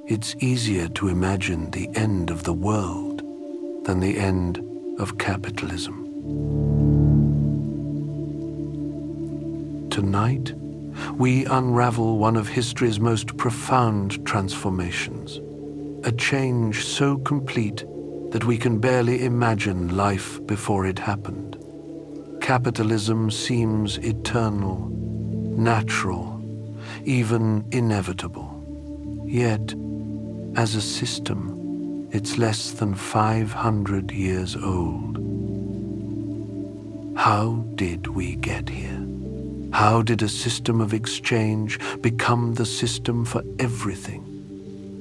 it's easier to imagine the end of the world than the end of capitalism. Tonight, we unravel one of history's most profound transformations, a change so complete that we can barely imagine life before it happened. Capitalism seems eternal, natural, even inevitable. Yet, as a system, it's less than 500 years old. How did we get here? How did a system of exchange become the system for everything?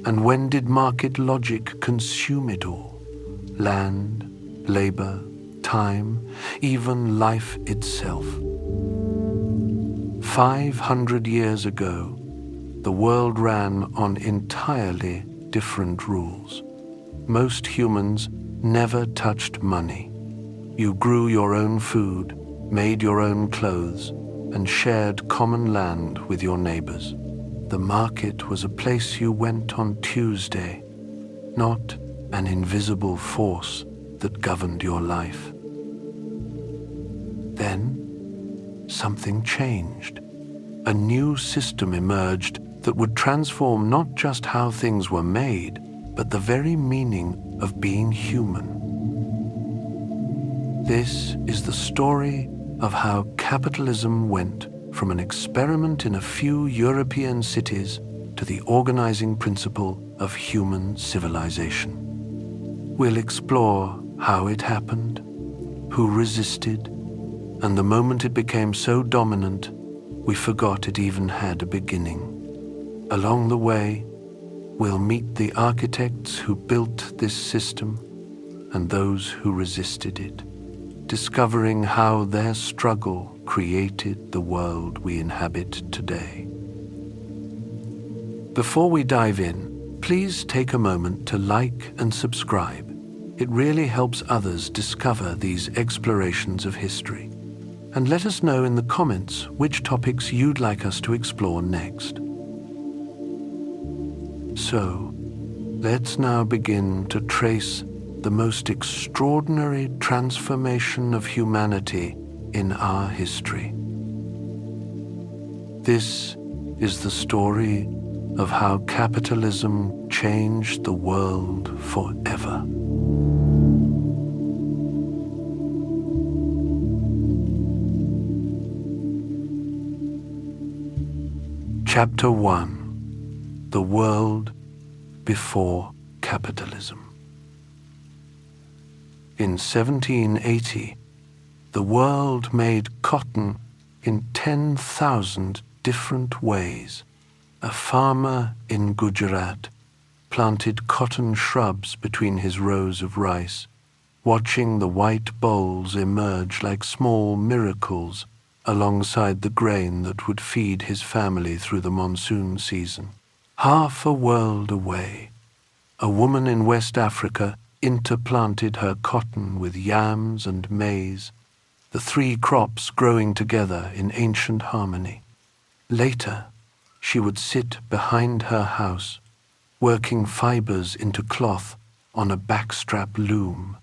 And when did market logic consume it all? Land, labor, time, even life itself. 500 years ago, the world ran on entirely different rules. Most humans never touched money. You grew your own food, made your own clothes, and shared common land with your neighbors. The market was a place you went on Tuesday, not an invisible force that governed your life. Then, something changed. A new system emerged that would transform not just how things were made, but the very meaning of being human. This is the story of how capitalism went from an experiment in a few European cities to the organizing principle of human civilization. We'll explore how it happened, who resisted, and the moment it became so dominant, we forgot it even had a beginning. Along the way, we'll meet the architects who built this system and those who resisted it, discovering how their struggle created the world we inhabit today. Before we dive in, please take a moment to like and subscribe. It really helps others discover these explorations of history. And let us know in the comments which topics you'd like us to explore next. So, let's now begin to trace the most extraordinary transformation of humanity in our history. This is the story of how capitalism changed the world forever. Chapter 1: The World Before Capitalism. In 1780, the world made cotton in 10,000 different ways. A farmer in Gujarat planted cotton shrubs between his rows of rice, watching the white bolls emerge like small miracles alongside the grain that would feed his family through the monsoon season. Half a world away, a woman in West Africa interplanted her cotton with yams and maize, the three crops growing together in ancient harmony. Later, she would sit behind her house, working fibers into cloth on a backstrap loom,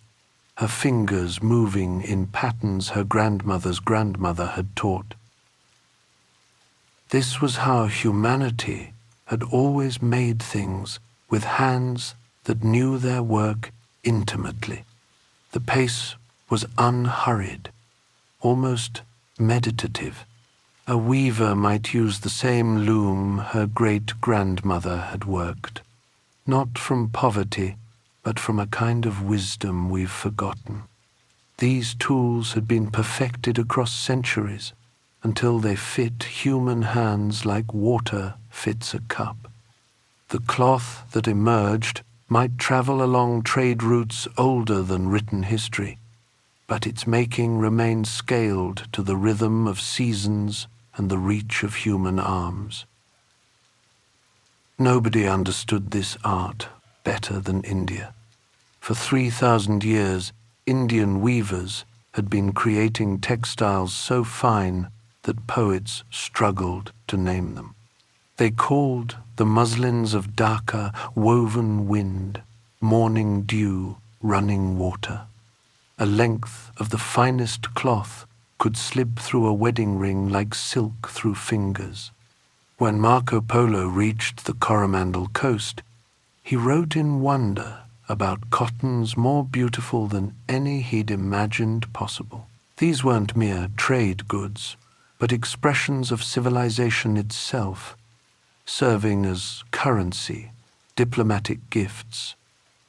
her fingers moving in patterns her grandmother's grandmother had taught. This was how humanity had always made things, with hands that knew their work intimately. The pace was unhurried, almost meditative. A weaver might use the same loom her great-grandmother had worked, not from poverty, but from a kind of wisdom we've forgotten. These tools had been perfected across centuries until they fit human hands like water fits a cup. The cloth that emerged might travel along trade routes older than written history, but its making remained scaled to the rhythm of seasons and the reach of human arms. Nobody understood this art better than India. For 3,000 years, Indian weavers had been creating textiles so fine that poets struggled to name them. They called the muslins of Dhaka woven wind, morning dew, running water. A length of the finest cloth could slip through a wedding ring like silk through fingers. When Marco Polo reached the Coromandel coast, he wrote in wonder about cottons more beautiful than any he'd imagined possible. These weren't mere trade goods, but expressions of civilization itself, serving as currency, diplomatic gifts,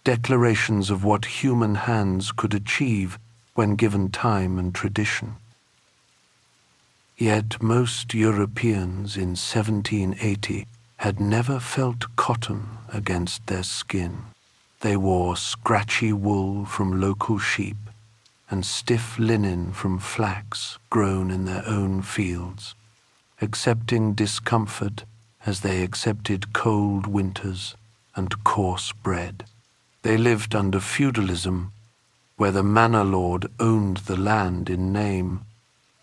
declarations of what human hands could achieve when given time and tradition. Yet most Europeans in 1780 had never felt cotton against their skin. They wore scratchy wool from local sheep and stiff linen from flax grown in their own fields, accepting discomfort as they accepted cold winters and coarse bread. They lived under feudalism, where the manor lord owned the land in name,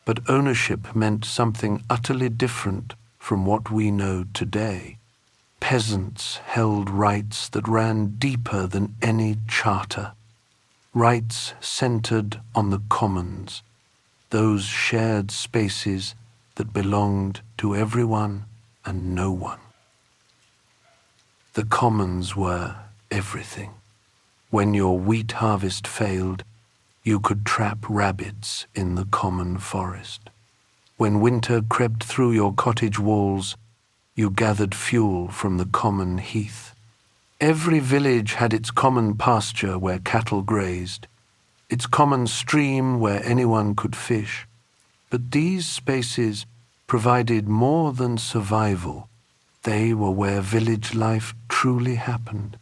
but ownership meant something utterly different from what we know today. Peasants held rights that ran deeper than any charter, rights centered on the commons, those shared spaces that belonged to everyone and no one. The commons were everything. When your wheat harvest failed, you could trap rabbits in the common forest. When winter crept through your cottage walls, you gathered fuel from the common heath. Every village had its common pasture where cattle grazed, its common stream where anyone could fish. But these spaces provided more than survival. They were where village life truly happened,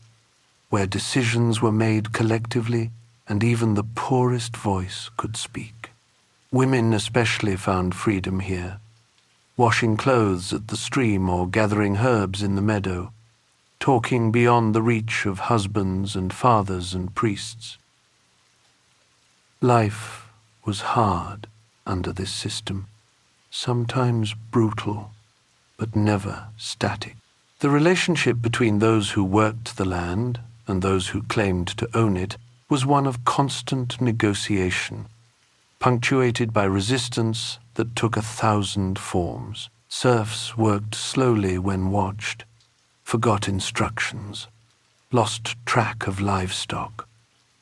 where decisions were made collectively and even the poorest voice could speak. Women especially found freedom here, washing clothes at the stream or gathering herbs in the meadow, talking beyond the reach of husbands and fathers and priests. Life was hard under this system, sometimes brutal, but never static. The relationship between those who worked the land and those who claimed to own it was one of constant negotiation, punctuated by resistance that took 1,000 forms. Serfs worked slowly when watched, forgot instructions, lost track of livestock.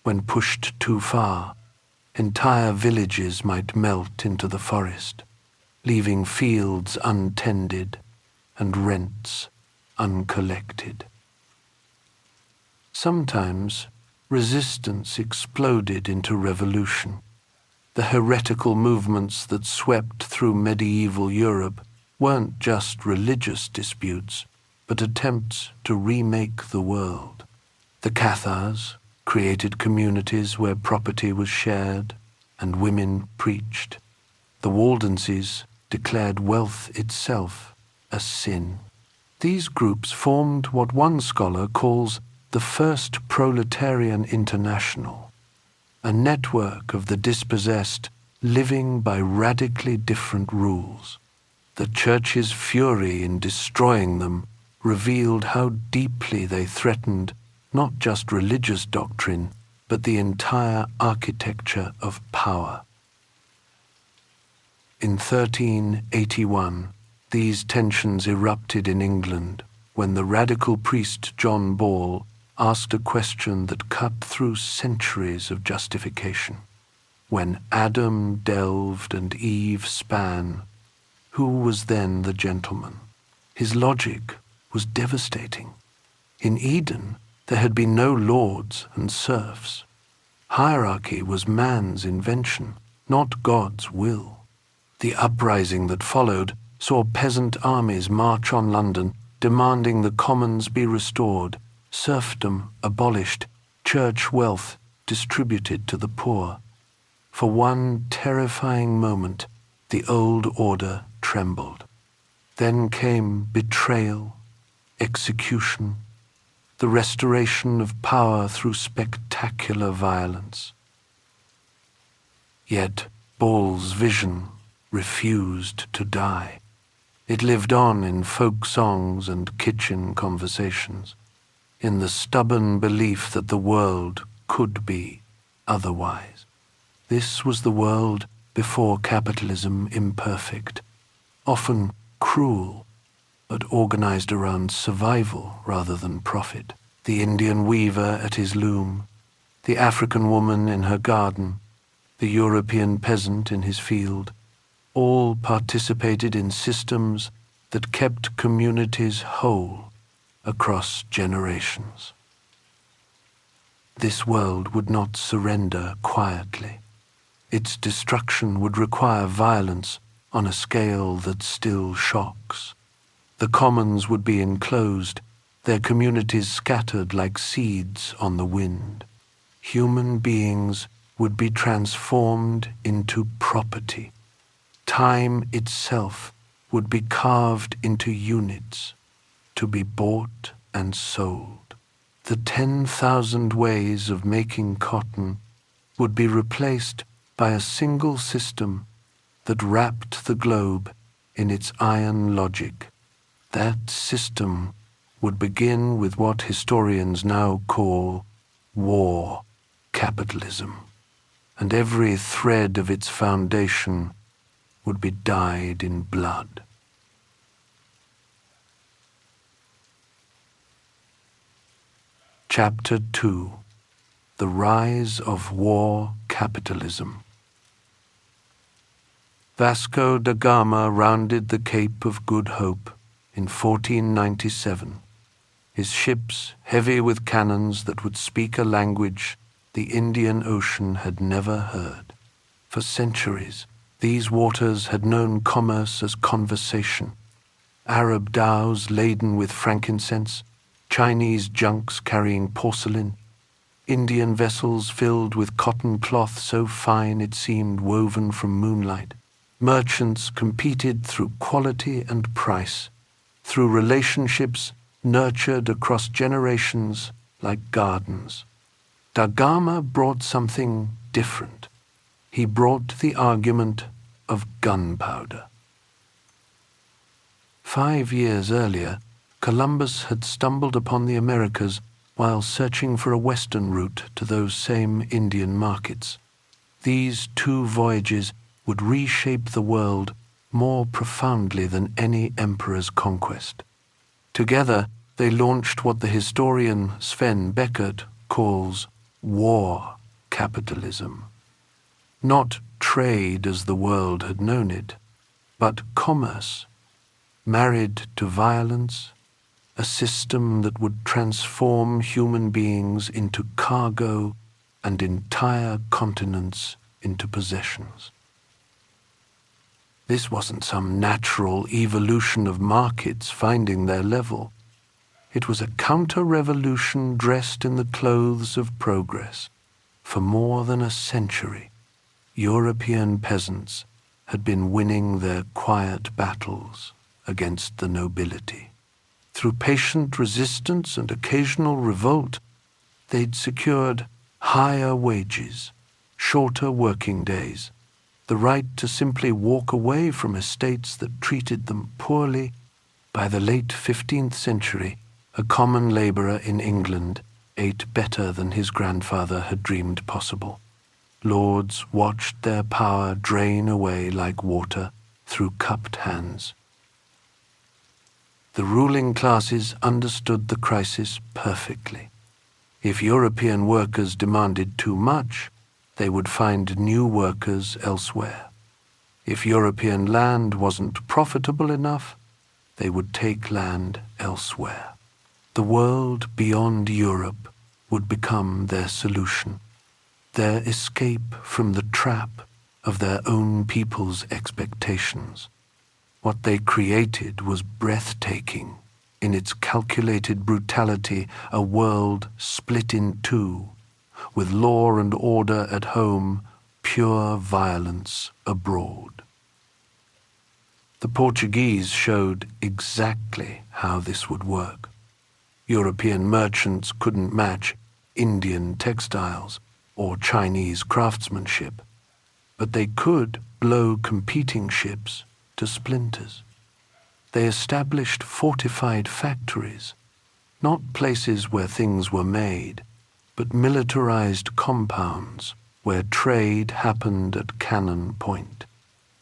When pushed too far, entire villages might melt into the forest, leaving fields untended and rents uncollected. Sometimes resistance exploded into revolution. The heretical movements that swept through medieval Europe weren't just religious disputes, but attempts to remake the world. The Cathars created communities where property was shared and women preached. The Waldenses declared wealth itself a sin. These groups formed what one scholar calls the First Proletarian International, a network of the dispossessed living by radically different rules. The Church's fury in destroying them revealed how deeply they threatened not just religious doctrine, but the entire architecture of power. In 1381, these tensions erupted in England when the radical priest John Ball asked a question that cut through centuries of justification. When Adam delved and Eve span, who was then the gentleman? His logic was devastating. In Eden, there had been no lords and serfs. Hierarchy was man's invention, not God's will. The uprising that followed saw peasant armies march on London, demanding the commons be restored, serfdom abolished, church wealth distributed to the poor. For one terrifying moment, the old order trembled. Then came betrayal, execution, the restoration of power through spectacular violence. Yet Ball's vision refused to die. It lived on in folk songs and kitchen conversations, in the stubborn belief that the world could be otherwise. This was the world before capitalism, imperfect, often cruel, but organized around survival rather than profit. The Indian weaver at his loom, the African woman in her garden, the European peasant in his field, all participated in systems that kept communities whole across generations. This world would not surrender quietly. Its destruction would require violence on a scale that still shocks. The commons would be enclosed, their communities scattered like seeds on the wind. Human beings would be transformed into property. Time itself would be carved into units, to be bought and sold. The 10,000 ways of making cotton would be replaced by a single system that wrapped the globe in its iron logic. That system would begin with what historians now call war capitalism, and every thread of its foundation would be dyed in blood. Chapter 2: The Rise of War Capitalism. Vasco da Gama rounded the Cape of Good Hope in 1497, his ships heavy with cannons that would speak a language the Indian Ocean had never heard. For centuries, these waters had known commerce as conversation. Arab dhows laden with frankincense, Chinese junks carrying porcelain, Indian vessels filled with cotton cloth so fine it seemed woven from moonlight. Merchants competed through quality and price, through relationships nurtured across generations like gardens. Da Gama brought something different. He brought the argument of gunpowder. 5 years earlier, Columbus had stumbled upon the Americas while searching for a western route to those same Indian markets. These 2 voyages would reshape the world more profoundly than any emperor's conquest. Together, they launched what the historian Sven Beckert calls war capitalism. Not trade as the world had known it, but commerce, married to violence, a system that would transform human beings into cargo and entire continents into possessions. This wasn't some natural evolution of markets finding their level. It was a counter-revolution dressed in the clothes of progress. For more than a century, European peasants had been winning their quiet battles against the nobility. Through patient resistance and occasional revolt, they'd secured higher wages, shorter working days, the right to simply walk away from estates that treated them poorly. By the late 15th century, a common laborer in England ate better than his grandfather had dreamed possible. Lords watched their power drain away like water through cupped hands. The ruling classes understood the crisis perfectly. If European workers demanded too much, they would find new workers elsewhere. If European land wasn't profitable enough, they would take land elsewhere. The world beyond Europe would become their solution, their escape from the trap of their own people's expectations. What they created was breathtaking. In its calculated brutality, a world split in 2, with law and order at home, pure violence abroad. The Portuguese showed exactly how this would work. European merchants couldn't match Indian textiles or Chinese craftsmanship, but they could blow competing ships to splinters. They established fortified factories, not places where things were made, but militarized compounds where trade happened at cannon point.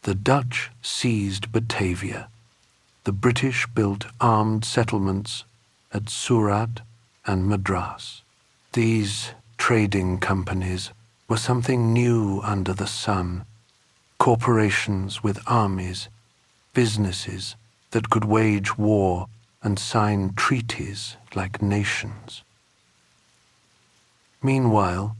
The Dutch seized Batavia. The British built armed settlements at Surat and Madras. These trading companies were something new under the sun, corporations with armies, businesses that could wage war and sign treaties like nations. Meanwhile,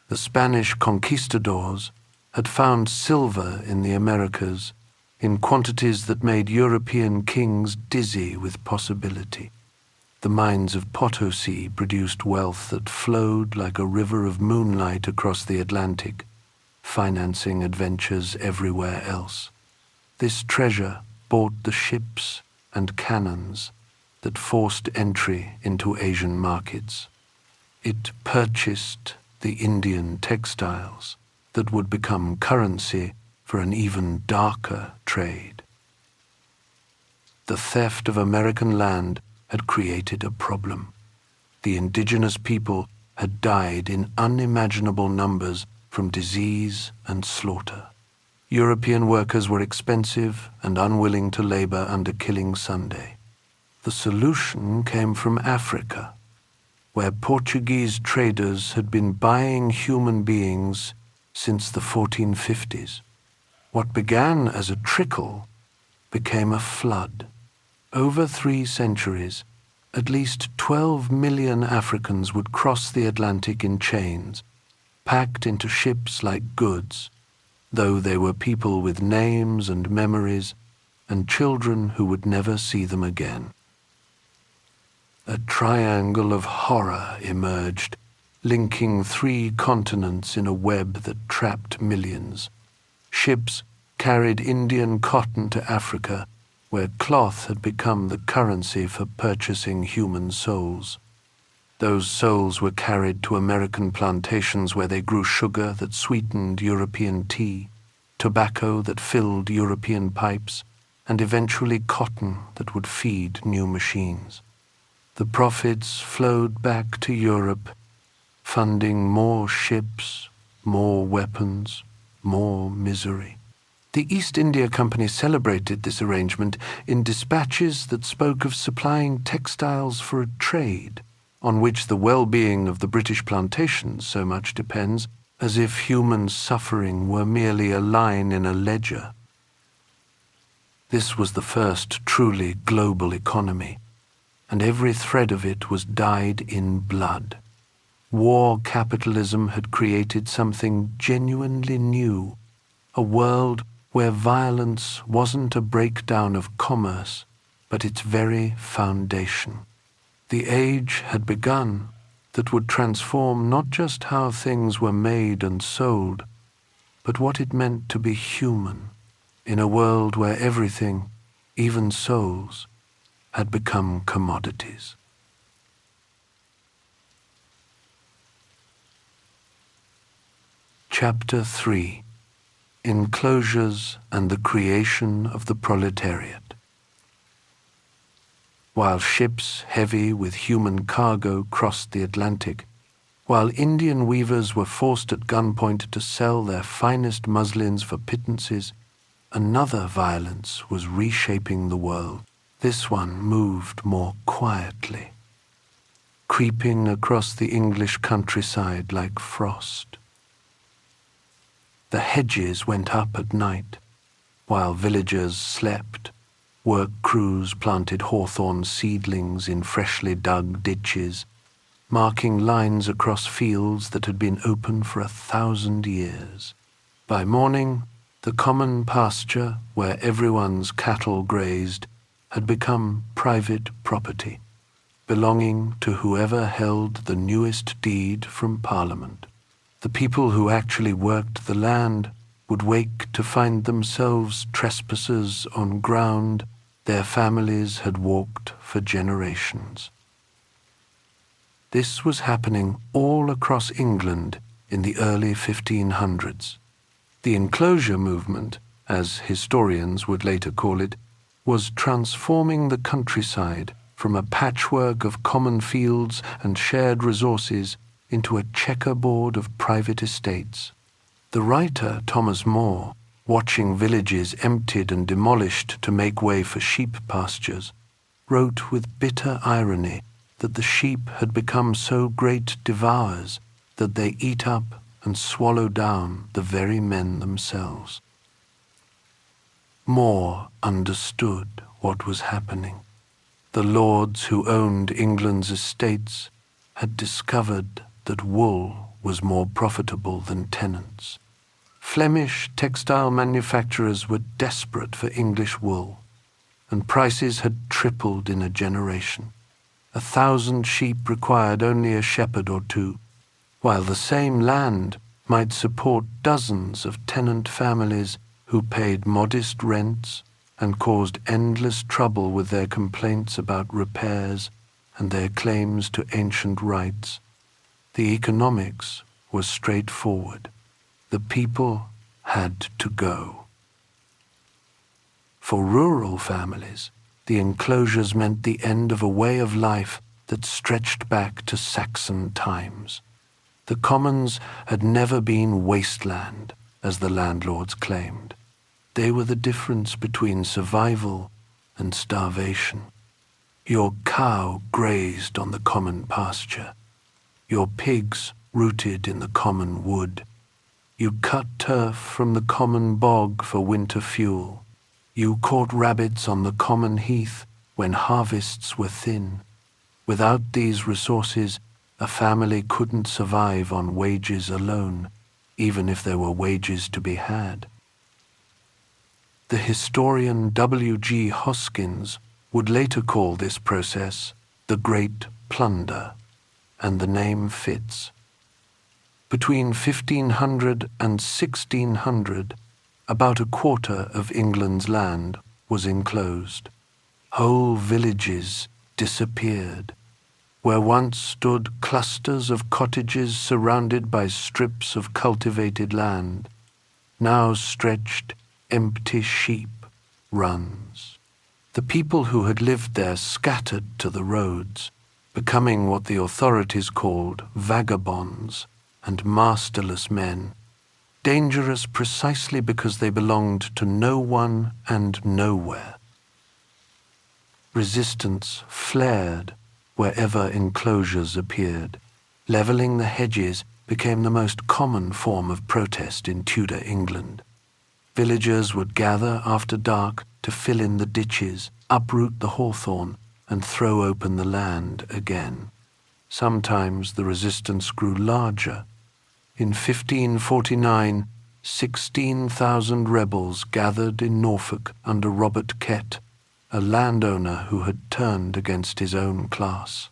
the Spanish conquistadors had found silver in the Americas in quantities that made European kings dizzy with possibility. The mines of Potosi produced wealth that flowed like a river of moonlight across the Atlantic, financing adventures everywhere else. This treasure bought the ships and cannons that forced entry into Asian markets. It purchased the Indian textiles that would become currency for an even darker trade. The theft of American land had created a problem. The indigenous people had died in unimaginable numbers from disease and slaughter. European workers were expensive and unwilling to labor under Killing Sunday. The solution came from Africa, where Portuguese traders had been buying human beings since the 1450s. What began as a trickle became a flood. Over 3 centuries, at least 12 million Africans would cross the Atlantic in chains, packed into ships like goods, though they were people with names and memories and children who would never see them again. A triangle of horror emerged, linking 3 continents in a web that trapped millions. Ships carried Indian cotton to Africa, where cloth had become the currency for purchasing human souls. Those souls were carried to American plantations where they grew sugar that sweetened European tea, tobacco that filled European pipes, and eventually cotton that would feed new machines. The profits flowed back to Europe, funding more ships, more weapons, more misery. The East India Company celebrated this arrangement in dispatches that spoke of supplying textiles for a trade on which the well-being of the British plantations so much depends, as if human suffering were merely a line in a ledger. This was the first truly global economy, and every thread of it was dyed in blood. War capitalism had created something genuinely new, a world where violence wasn't a breakdown of commerce, but its very foundation. The age had begun that would transform not just how things were made and sold, but what it meant to be human in a world where everything, even souls, had become commodities. Chapter 3: Enclosures and the Creation of the Proletariat. While ships heavy with human cargo crossed the Atlantic, while Indian weavers were forced at gunpoint to sell their finest muslins for pittances, another violence was reshaping the world. This one moved more quietly, creeping across the English countryside like frost. The hedges went up at night, while villagers slept. Work crews planted hawthorn seedlings in freshly dug ditches, marking lines across fields that had been open for 1,000 years. By morning, the common pasture where everyone's cattle grazed had become private property, belonging to whoever held the newest deed from Parliament. The people who actually worked the land would wake to find themselves trespassers on ground their families had walked for generations. This was happening all across England in the early 1500s. The Enclosure movement, as historians would later call it, was transforming the countryside from a patchwork of common fields and shared resources into a checkerboard of private estates. The writer, Thomas More, watching villages emptied and demolished to make way for sheep pastures, wrote with bitter irony that the sheep had become so great devourers that they eat up and swallow down the very men themselves. More understood what was happening. The lords who owned England's estates had discovered that wool was more profitable than tenants. Flemish textile manufacturers were desperate for English wool, and prices had tripled in a generation. 1,000 sheep required only a shepherd or two, while the same land might support dozens of tenant families who paid modest rents and caused endless trouble with their complaints about repairs and their claims to ancient rights. The economics was straightforward. The people had to go. For rural families, the enclosures meant the end of a way of life that stretched back to Saxon times. The commons had never been wasteland, as the landlords claimed. They were the difference between survival and starvation. Your cow grazed on the common pasture. Your pigs rooted in the common wood. You cut turf from the common bog for winter fuel. You caught rabbits on the common heath when harvests were thin. Without these resources, a family couldn't survive on wages alone, even if there were wages to be had. The historian W.G. Hoskins would later call this process the Great Plunder, and the name fits. Between 1500 and 1600, about a quarter of England's land was enclosed. Whole villages disappeared. Where once stood clusters of cottages surrounded by strips of cultivated land, now stretched empty sheep runs. The people who had lived there scattered to the roads, becoming what the authorities called vagabonds and masterless men, dangerous precisely because they belonged to no one and nowhere. Resistance flared wherever enclosures appeared. Levelling the hedges became the most common form of protest in Tudor England. Villagers would gather after dark to fill in the ditches, uproot the hawthorn, and throw open the land again. Sometimes the resistance grew larger. In 1549, 16,000 rebels gathered in Norfolk under Robert Kett, a landowner who had turned against his own class.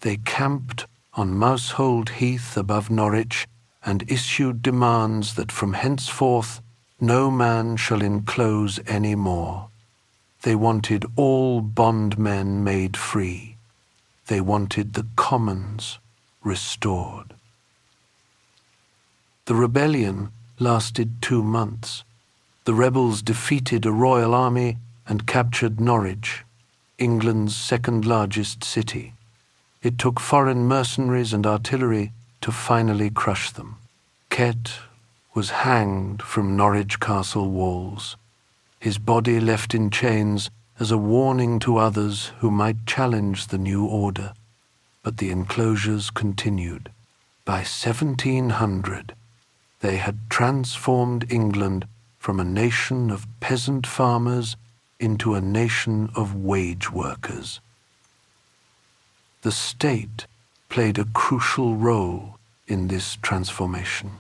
They camped on Mousehold Heath above Norwich and issued demands that from henceforth no man shall enclose any more. They wanted all bondmen made free. They wanted the commons restored. The rebellion lasted 2 months. The rebels defeated a royal army and captured Norwich, England's second-largest city. It took foreign mercenaries and artillery to finally crush them. Kett was hanged from Norwich Castle walls, his body left in chains as a warning to others who might challenge the new order. But the enclosures continued. By 1700, they had transformed England from a nation of peasant farmers into a nation of wage workers. The state played a crucial role in this transformation.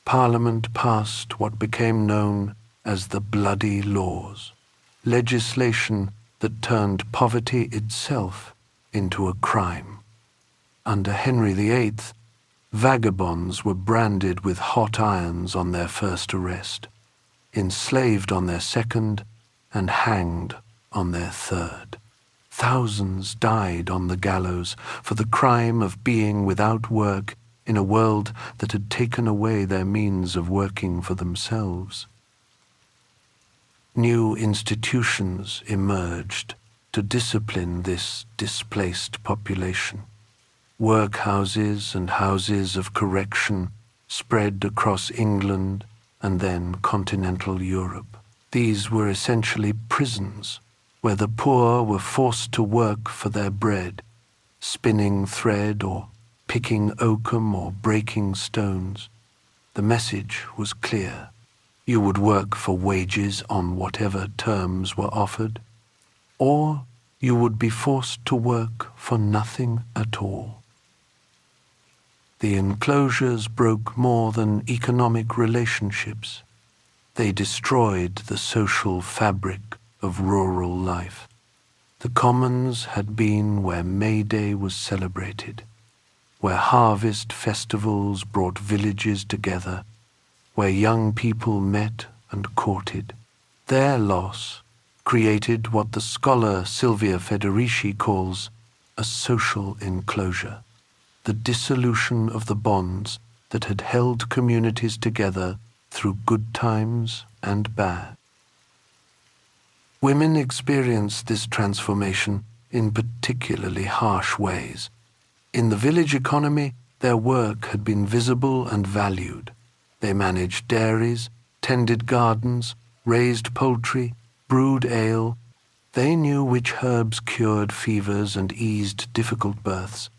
Parliament passed what became known as the Bloody Laws, legislation that turned poverty itself into a crime. Under Henry VIII, vagabonds were branded with hot irons on their first arrest, enslaved on their second, and hanged on their third. Thousands died on the gallows for the crime of being without work in a world that had taken away their means of working for themselves. new institutions emerged to discipline this displaced population. Workhouses and houses of correction spread across England and then continental Europe. These were essentially prisons where the poor were forced to work for their bread, spinning thread or picking oakum or breaking stones. The message was clear. You would work for wages on whatever terms were offered, or you would be forced to work for nothing at all. The enclosures broke more than economic relationships. They destroyed the social fabric of rural life. The commons had been where May Day was celebrated, where harvest festivals brought villages together, where young people met and courted. Their loss created what the scholar Silvia Federici calls a social enclosure, the dissolution of the bonds that had held communities together through good times and bad. Women experienced this transformation in particularly harsh ways. In the village economy, their work had been visible and valued. They managed dairies, tended gardens, raised poultry, brewed ale. They knew which herbs cured fevers and eased difficult births.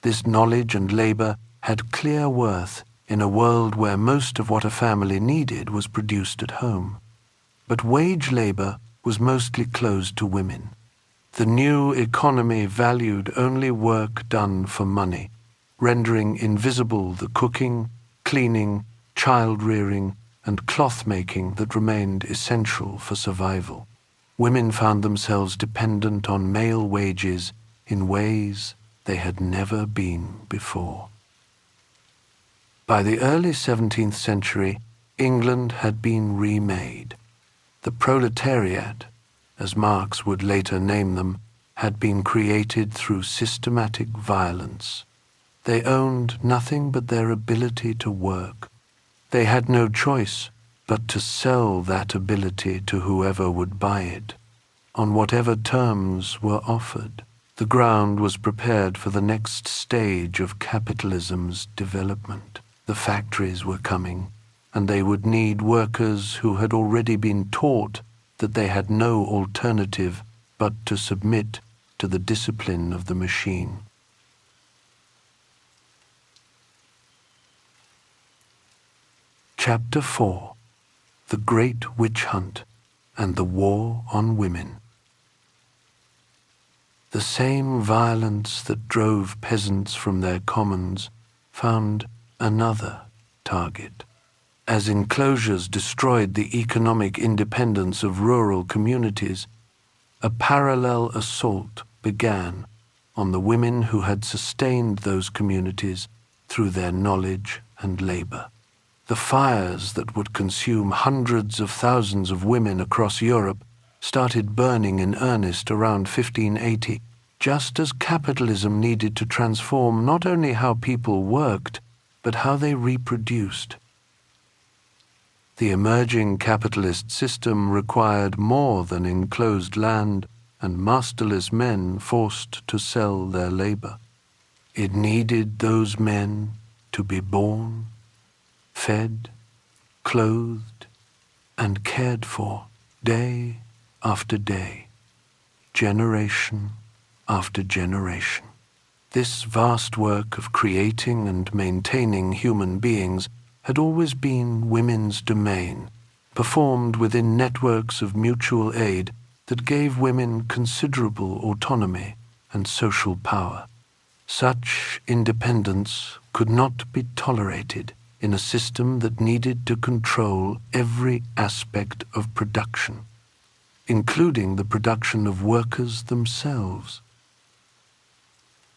This knowledge and labor had clear worth in a world where most of what a family needed was produced at home. But wage labor was mostly closed to women. The new economy valued only work done for money, rendering invisible the cooking, cleaning, child-rearing, and cloth-making that remained essential for survival. Women found themselves dependent on male wages in ways they had never been before. By the early 17th century, England had been remade. The Proletariat, as Marx would later name them, had been created through systematic violence. They owned nothing but their ability to work. They had no choice but to sell that ability to whoever would buy it, on whatever terms were offered. The ground was prepared for the next stage of capitalism's development. The factories were coming, and they would need workers who had already been taught that they had no alternative but to submit to the discipline of the machine. Chapter 4: The Great Witch Hunt and the War on Women. The same violence that drove peasants from their commons found another target. As enclosures destroyed the economic independence of rural communities, a parallel assault began on the women who had sustained those communities through their knowledge and labor. The fires that would consume hundreds of thousands of women across Europe started burning in earnest around 1580, just as capitalism needed to transform not only how people worked, but how they reproduced. The emerging capitalist system required more than enclosed land and masterless men forced to sell their labor. It needed those men to be born, fed, clothed, and cared for day after day, generation after generation. This vast work of creating and maintaining human beings had always been women's domain, performed within networks of mutual aid that gave women considerable autonomy and social power. Such independence could not be tolerated in a system that needed to control every aspect of production, including the production of workers themselves.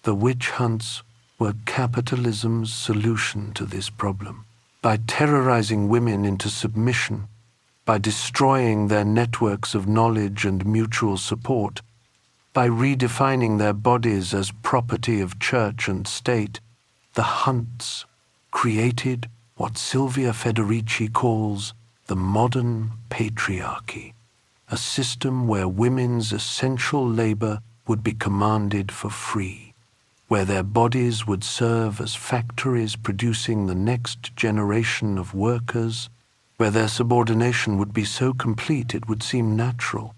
The witch hunts were capitalism's solution to this problem. By terrorizing women into submission, by destroying their networks of knowledge and mutual support, by redefining their bodies as property of church and state, the hunts created what Silvia Federici calls the modern patriarchy. a system where women's essential labor would be commanded for free, where their bodies would serve as factories producing the next generation of workers, where their subordination would be so complete it would seem natural,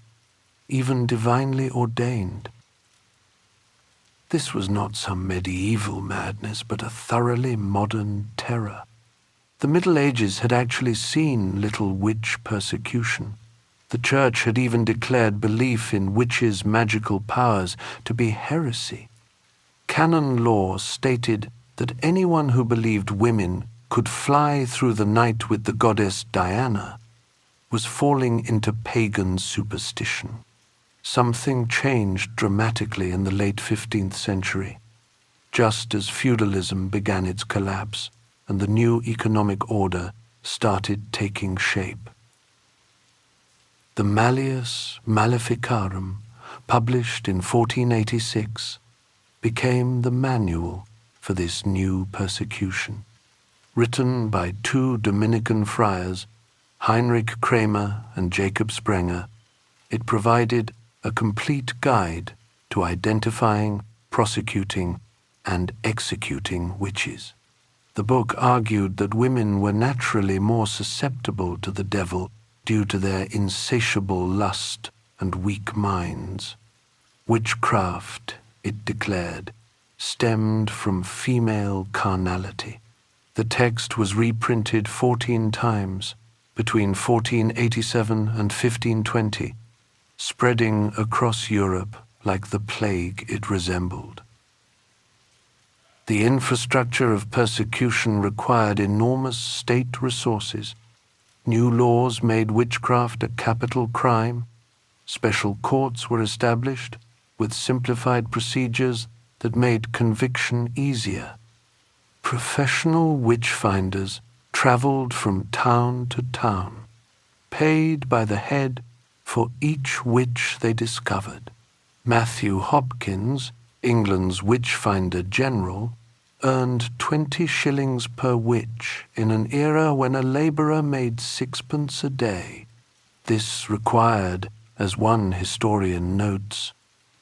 even divinely ordained. This was not some medieval madness, but a thoroughly modern terror. The Middle Ages had actually seen little witch persecution. The Church had even declared belief in witches' magical powers to be heresy. Canon law stated that anyone who believed women could fly through the night with the goddess Diana was falling into pagan superstition. Something changed dramatically in the late 15th century, just as feudalism began its collapse and the new economic order started taking shape. The Malleus Maleficarum, published in 1486, became the manual for this new persecution. Written by two Dominican friars, Heinrich Kramer and Jacob Sprenger, it provided a complete guide to identifying, prosecuting, and executing witches. The book argued that women were naturally more susceptible to the devil due to their insatiable lust and weak minds. Witchcraft, it declared, stemmed from female carnality. The text was reprinted 14 times between 1487 and 1520, spreading across Europe like the plague it resembled. The infrastructure of persecution required enormous state resources. New laws made witchcraft a capital crime. Special courts were established with simplified procedures that made conviction easier. Professional witch-finders traveled from town to town, paid by the head for each witch they discovered. Matthew Hopkins, England's witch-finder general, earned 20 shillings per witch in an era when a labourer made 6pence a day. This required, as one historian notes,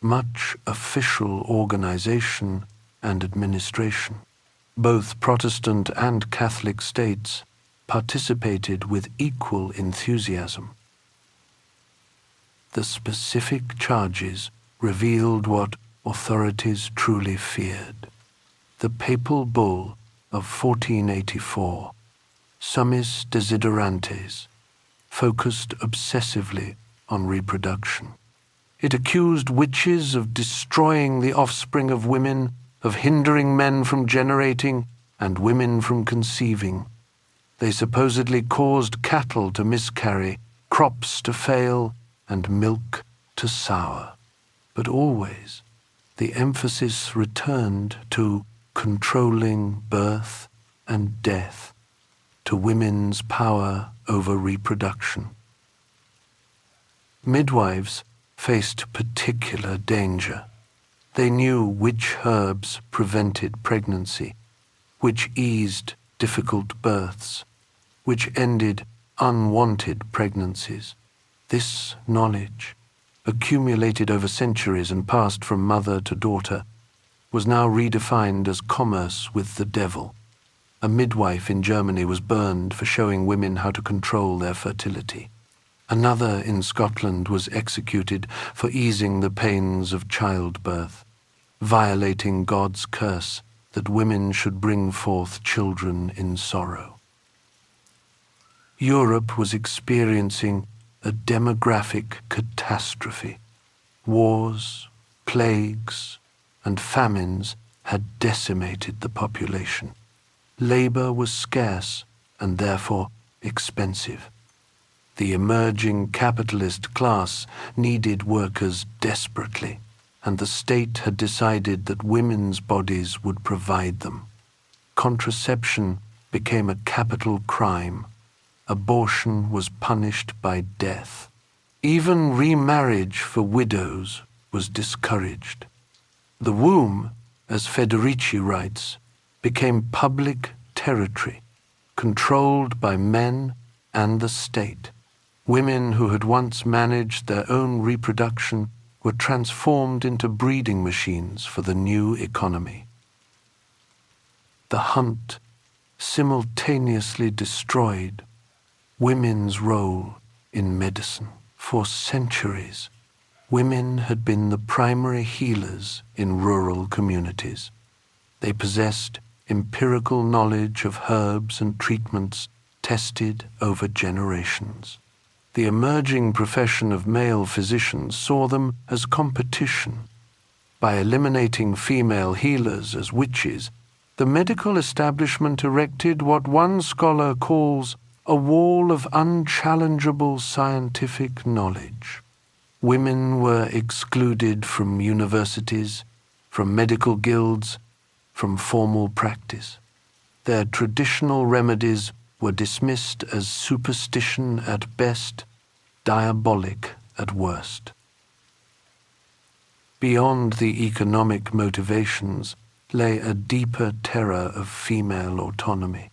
much official organization and administration. Both Protestant and Catholic states participated with equal enthusiasm. The specific charges revealed what authorities truly feared. The papal bull of 1484, Summis Desiderantes, focused obsessively on reproduction. It accused witches of destroying the offspring of women, of hindering men from generating and women from conceiving. They supposedly caused cattle to miscarry, crops to fail, and milk to sour. But always, the emphasis returned to controlling birth and death, to women's power over reproduction. Midwives faced particular danger. They knew which herbs prevented pregnancy, which eased difficult births, which ended unwanted pregnancies. This knowledge, accumulated over centuries and passed from mother to daughter, was now redefined as commerce with the devil. A midwife in Germany was burned for showing women how to control their fertility. Another in Scotland was executed for easing the pains of childbirth, violating God's curse that women should bring forth children in sorrow. Europe was experiencing a demographic catastrophe. Wars, plagues, and famines had decimated the population. Labor was scarce and therefore expensive. The emerging capitalist class needed workers desperately, and the state had decided that women's bodies would provide them. Contraception became a capital crime. Abortion was punished by death. Even remarriage for widows was discouraged. The womb, as Federici writes, became public territory, controlled by men and the state. Women who had once managed their own reproduction were transformed into breeding machines for the new economy. The hunt simultaneously destroyed women's role in medicine. For centuries, women had been the primary healers in rural communities. They possessed empirical knowledge of herbs and treatments tested over generations. The emerging profession of male physicians saw them as competition. By eliminating female healers as witches, the medical establishment erected what one scholar calls a wall of unchallengeable scientific knowledge. Women were excluded from universities, from medical guilds, from formal practice. Their traditional remedies were dismissed as superstition at best, diabolic at worst. Beyond the economic motivations lay a deeper terror of female autonomy.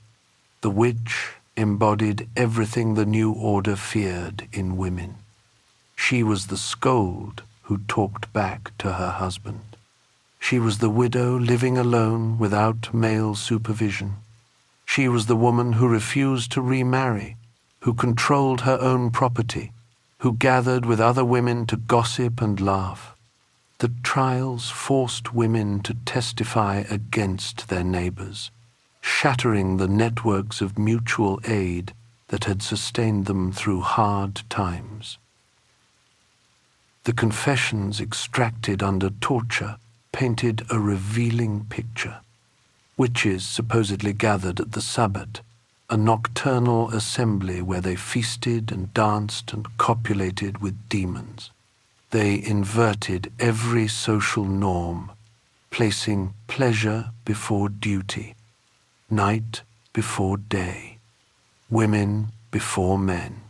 The witch embodied everything the new order feared in women. She was the scold who talked back to her husband. She was the widow living alone without male supervision. She was the woman who refused to remarry, who controlled her own property, who gathered with other women to gossip and laugh. The trials forced women to testify against their neighbors, shattering the networks of mutual aid that had sustained them through hard times. The confessions extracted under torture painted a revealing picture. Witches supposedly gathered at the Sabbat, a nocturnal assembly where they feasted and danced and copulated with demons. They inverted every social norm, placing pleasure before duty, night before day, women before men.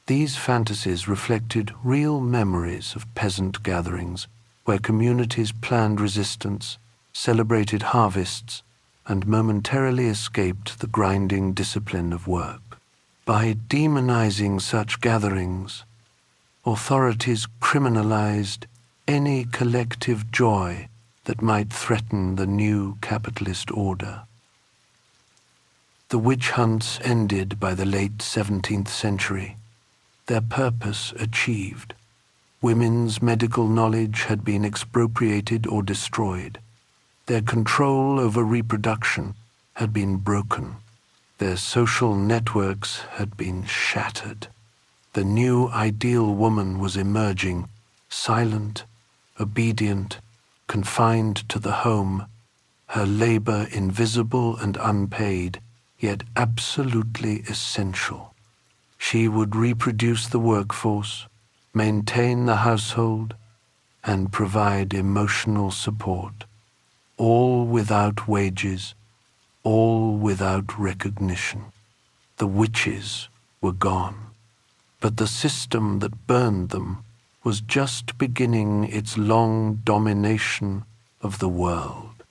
These fantasies reflected real memories of peasant gatherings where communities planned resistance, celebrated harvests, and momentarily escaped the grinding discipline of work. By demonizing such gatherings, authorities criminalized any collective joy that might threaten the new capitalist order. The witch hunts ended by the late 17th century, their purpose achieved. Women's medical knowledge had been expropriated or destroyed. Their control over reproduction had been broken. Their social networks had been shattered. The new ideal woman was emerging, silent, obedient, confined to the home, her labor invisible and unpaid, yet absolutely essential. She would reproduce the workforce, maintain the household, and provide emotional support, all without wages, all without recognition. The witches were gone, but the system that burned them was just beginning its long domination of the world.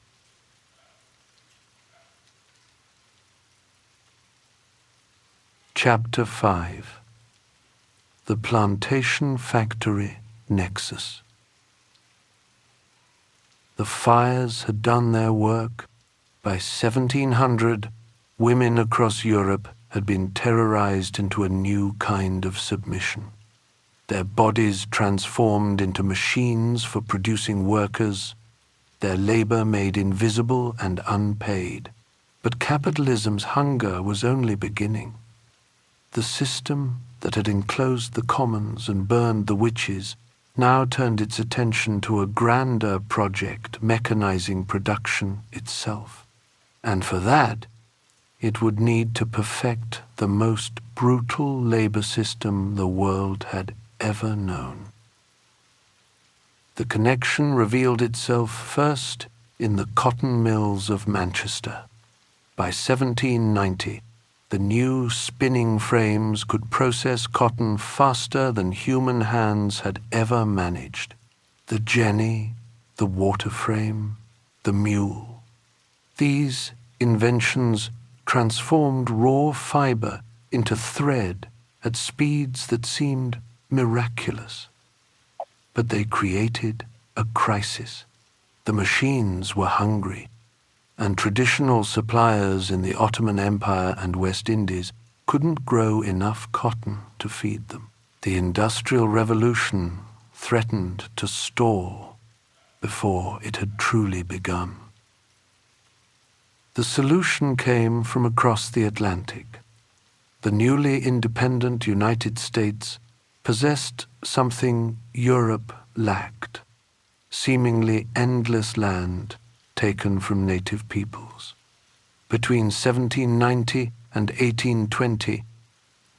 Chapter 5. The Plantation-Factory Nexus. The fires had done their work. By 1700, women across Europe had been terrorized into a new kind of submission. Their bodies transformed into machines for producing workers, their labor made invisible and unpaid. But capitalism's hunger was only beginning. The system that had enclosed the commons and burned the witches now turned its attention to a grander project mechanizing production itself. And for that, it would need to perfect the most brutal labor system the world had ever known. The connection revealed itself first in the cotton mills of Manchester. By 1790, the new spinning frames could process cotton faster than human hands had ever managed. The jenny, the water frame, the mule. These inventions transformed raw fiber into thread at speeds that seemed miraculous. But they created a crisis. The machines were hungry, and traditional suppliers in the Ottoman Empire and West Indies couldn't grow enough cotton to feed them. The Industrial Revolution threatened to stall before it had truly begun. The solution came from across the Atlantic. The newly independent United States possessed something Europe lacked: seemingly endless land taken from native peoples. Between 1790 and 1820,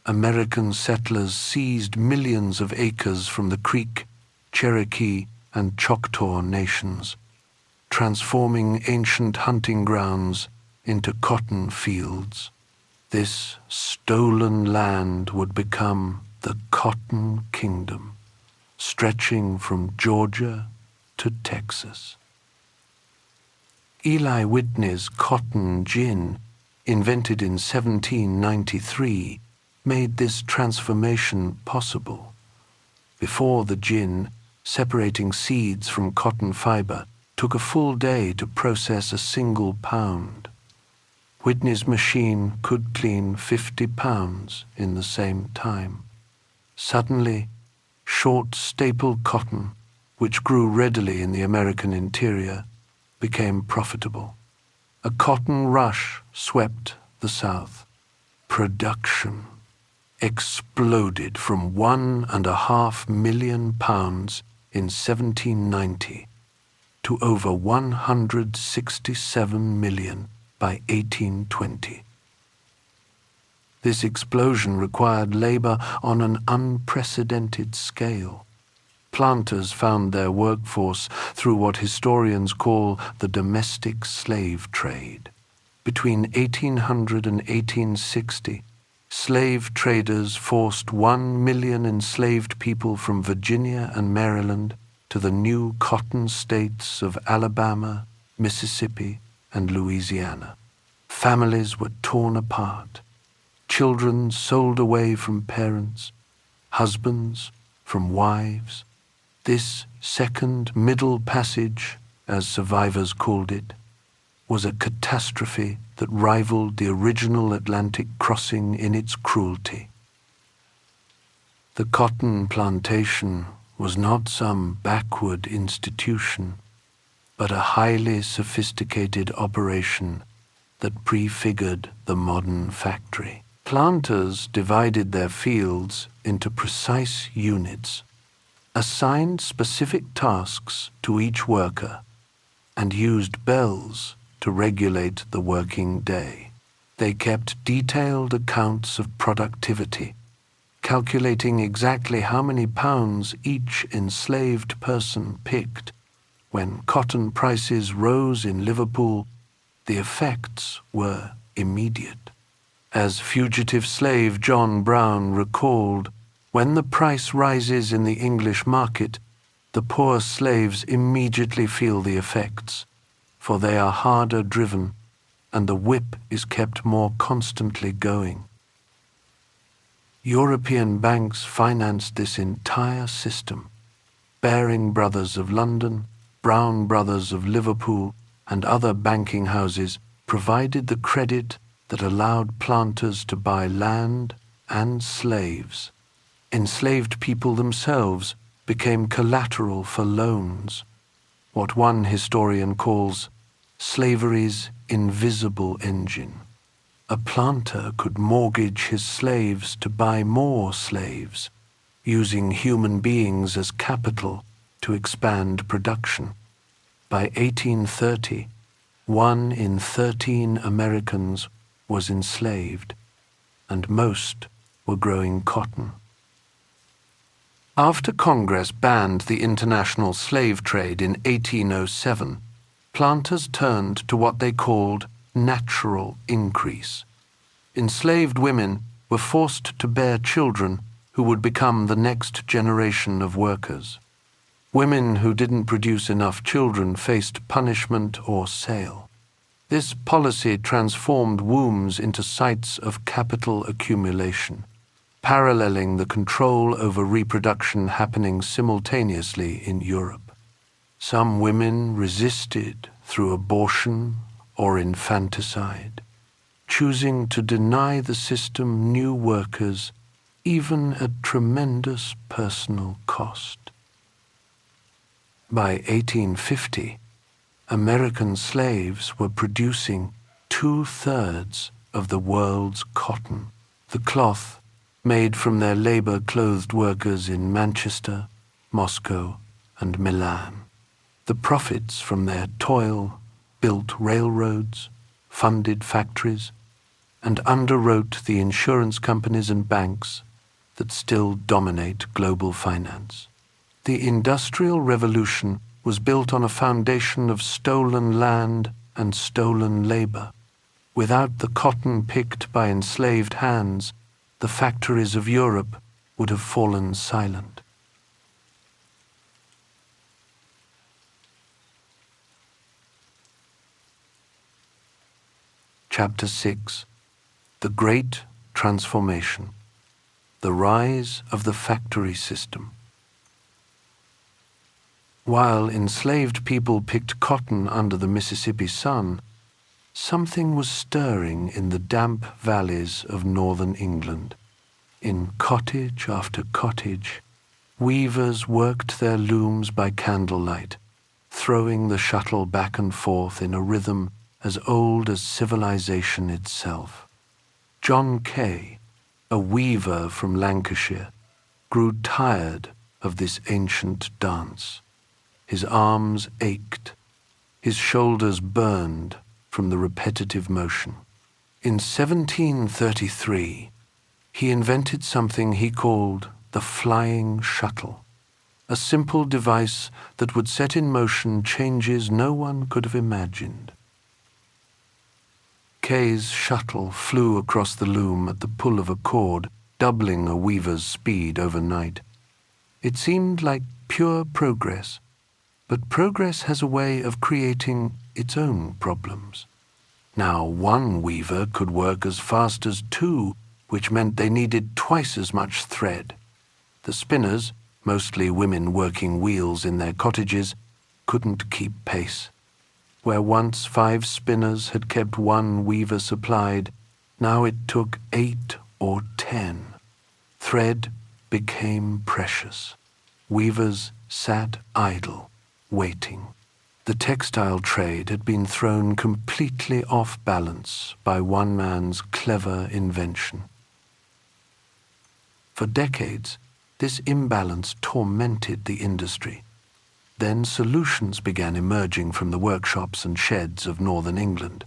American settlers seized millions of acres from the Creek, Cherokee, and Choctaw nations, transforming ancient hunting grounds into cotton fields. This stolen land would become the Cotton Kingdom, stretching from Georgia to Texas. Eli Whitney's cotton gin, invented in 1793, made this transformation possible. Before the gin, separating seeds from cotton fiber took a full day to process a single pound. Whitney's machine could clean 50 pounds in the same time. Suddenly, short staple cotton, which grew readily in the American interior, became profitable. A cotton rush swept the South. Production exploded from 1.5 million pounds in 1790 to over 167 million by 1820. This explosion required labor on an unprecedented scale. Planters found their workforce through what historians call the domestic slave trade. Between 1800 and 1860, slave traders forced 1 million enslaved people from Virginia and Maryland to the new cotton states of Alabama, Mississippi, and Louisiana. Families were torn apart, children sold away from parents, husbands from wives. This second Middle Passage, as survivors called it, was a catastrophe that rivaled the original Atlantic crossing in its cruelty. The cotton plantation was not some backward institution, but a highly sophisticated operation that prefigured the modern factory. Planters divided their fields into precise units, assigned specific tasks to each worker, and used bells to regulate the working day. They kept detailed accounts of productivity, calculating exactly how many pounds each enslaved person picked. When cotton prices rose in Liverpool, the effects were immediate. As fugitive slave John Brown recalled, when the price rises in the English market, the poor slaves immediately feel the effects, for they are harder driven, and the whip is kept more constantly going. European banks financed this entire system. Baring Brothers of London, Brown Brothers of Liverpool, and other banking houses provided the credit that allowed planters to buy land and slaves. Enslaved people themselves became collateral for loans, what one historian calls slavery's invisible engine. A planter could mortgage his slaves to buy more slaves, using human beings as capital to expand production. By 1830, 1 in 13 Americans was enslaved, and most were growing cotton. After Congress banned the international slave trade in 1807, planters turned to what they called natural increase. Enslaved women were forced to bear children who would become the next generation of workers. Women who didn't produce enough children faced punishment or sale. This policy transformed wombs into sites of capital accumulation. paralleling the control over reproduction happening simultaneously in Europe. Some women resisted through abortion or infanticide, choosing to deny the system new workers, even at tremendous personal cost. By 1850, American slaves were producing 2/3 of the world's cotton, the cloth made from their labor-clothed workers in Manchester, Moscow, and Milan. The profits from their toil built railroads, funded factories, and underwrote the insurance companies and banks that still dominate global finance. The Industrial Revolution was built on a foundation of stolen land and stolen labor. Without the cotton picked by enslaved hands, the factories of Europe would have fallen silent. Chapter 6: The Great Transformation. The Rise of the Factory System. While enslaved people picked cotton under the Mississippi sun, something was stirring in the damp valleys of northern England. In cottage after cottage, weavers worked their looms by candlelight, throwing the shuttle back and forth in a rhythm as old as civilization itself. John Kay, a weaver from Lancashire, grew tired of this ancient dance. His arms ached, his shoulders burned from the repetitive motion. In 1733, he invented something he called the flying shuttle, a simple device that would set in motion changes no one could have imagined. Kay's shuttle flew across the loom at the pull of a cord, doubling a weaver's speed overnight. It seemed like pure progress, but progress has a way of creating its own problems. Now one weaver could work as fast as two, which meant they needed twice as much thread. The spinners, mostly women working wheels in their cottages, couldn't keep pace. Where once 5 spinners had kept one weaver supplied, now it took 8 or 10. Thread became precious. Weavers sat idle, waiting. The textile trade had been thrown completely off balance by one man's clever invention. For decades, this imbalance tormented the industry. Then solutions began emerging from the workshops and sheds of northern England,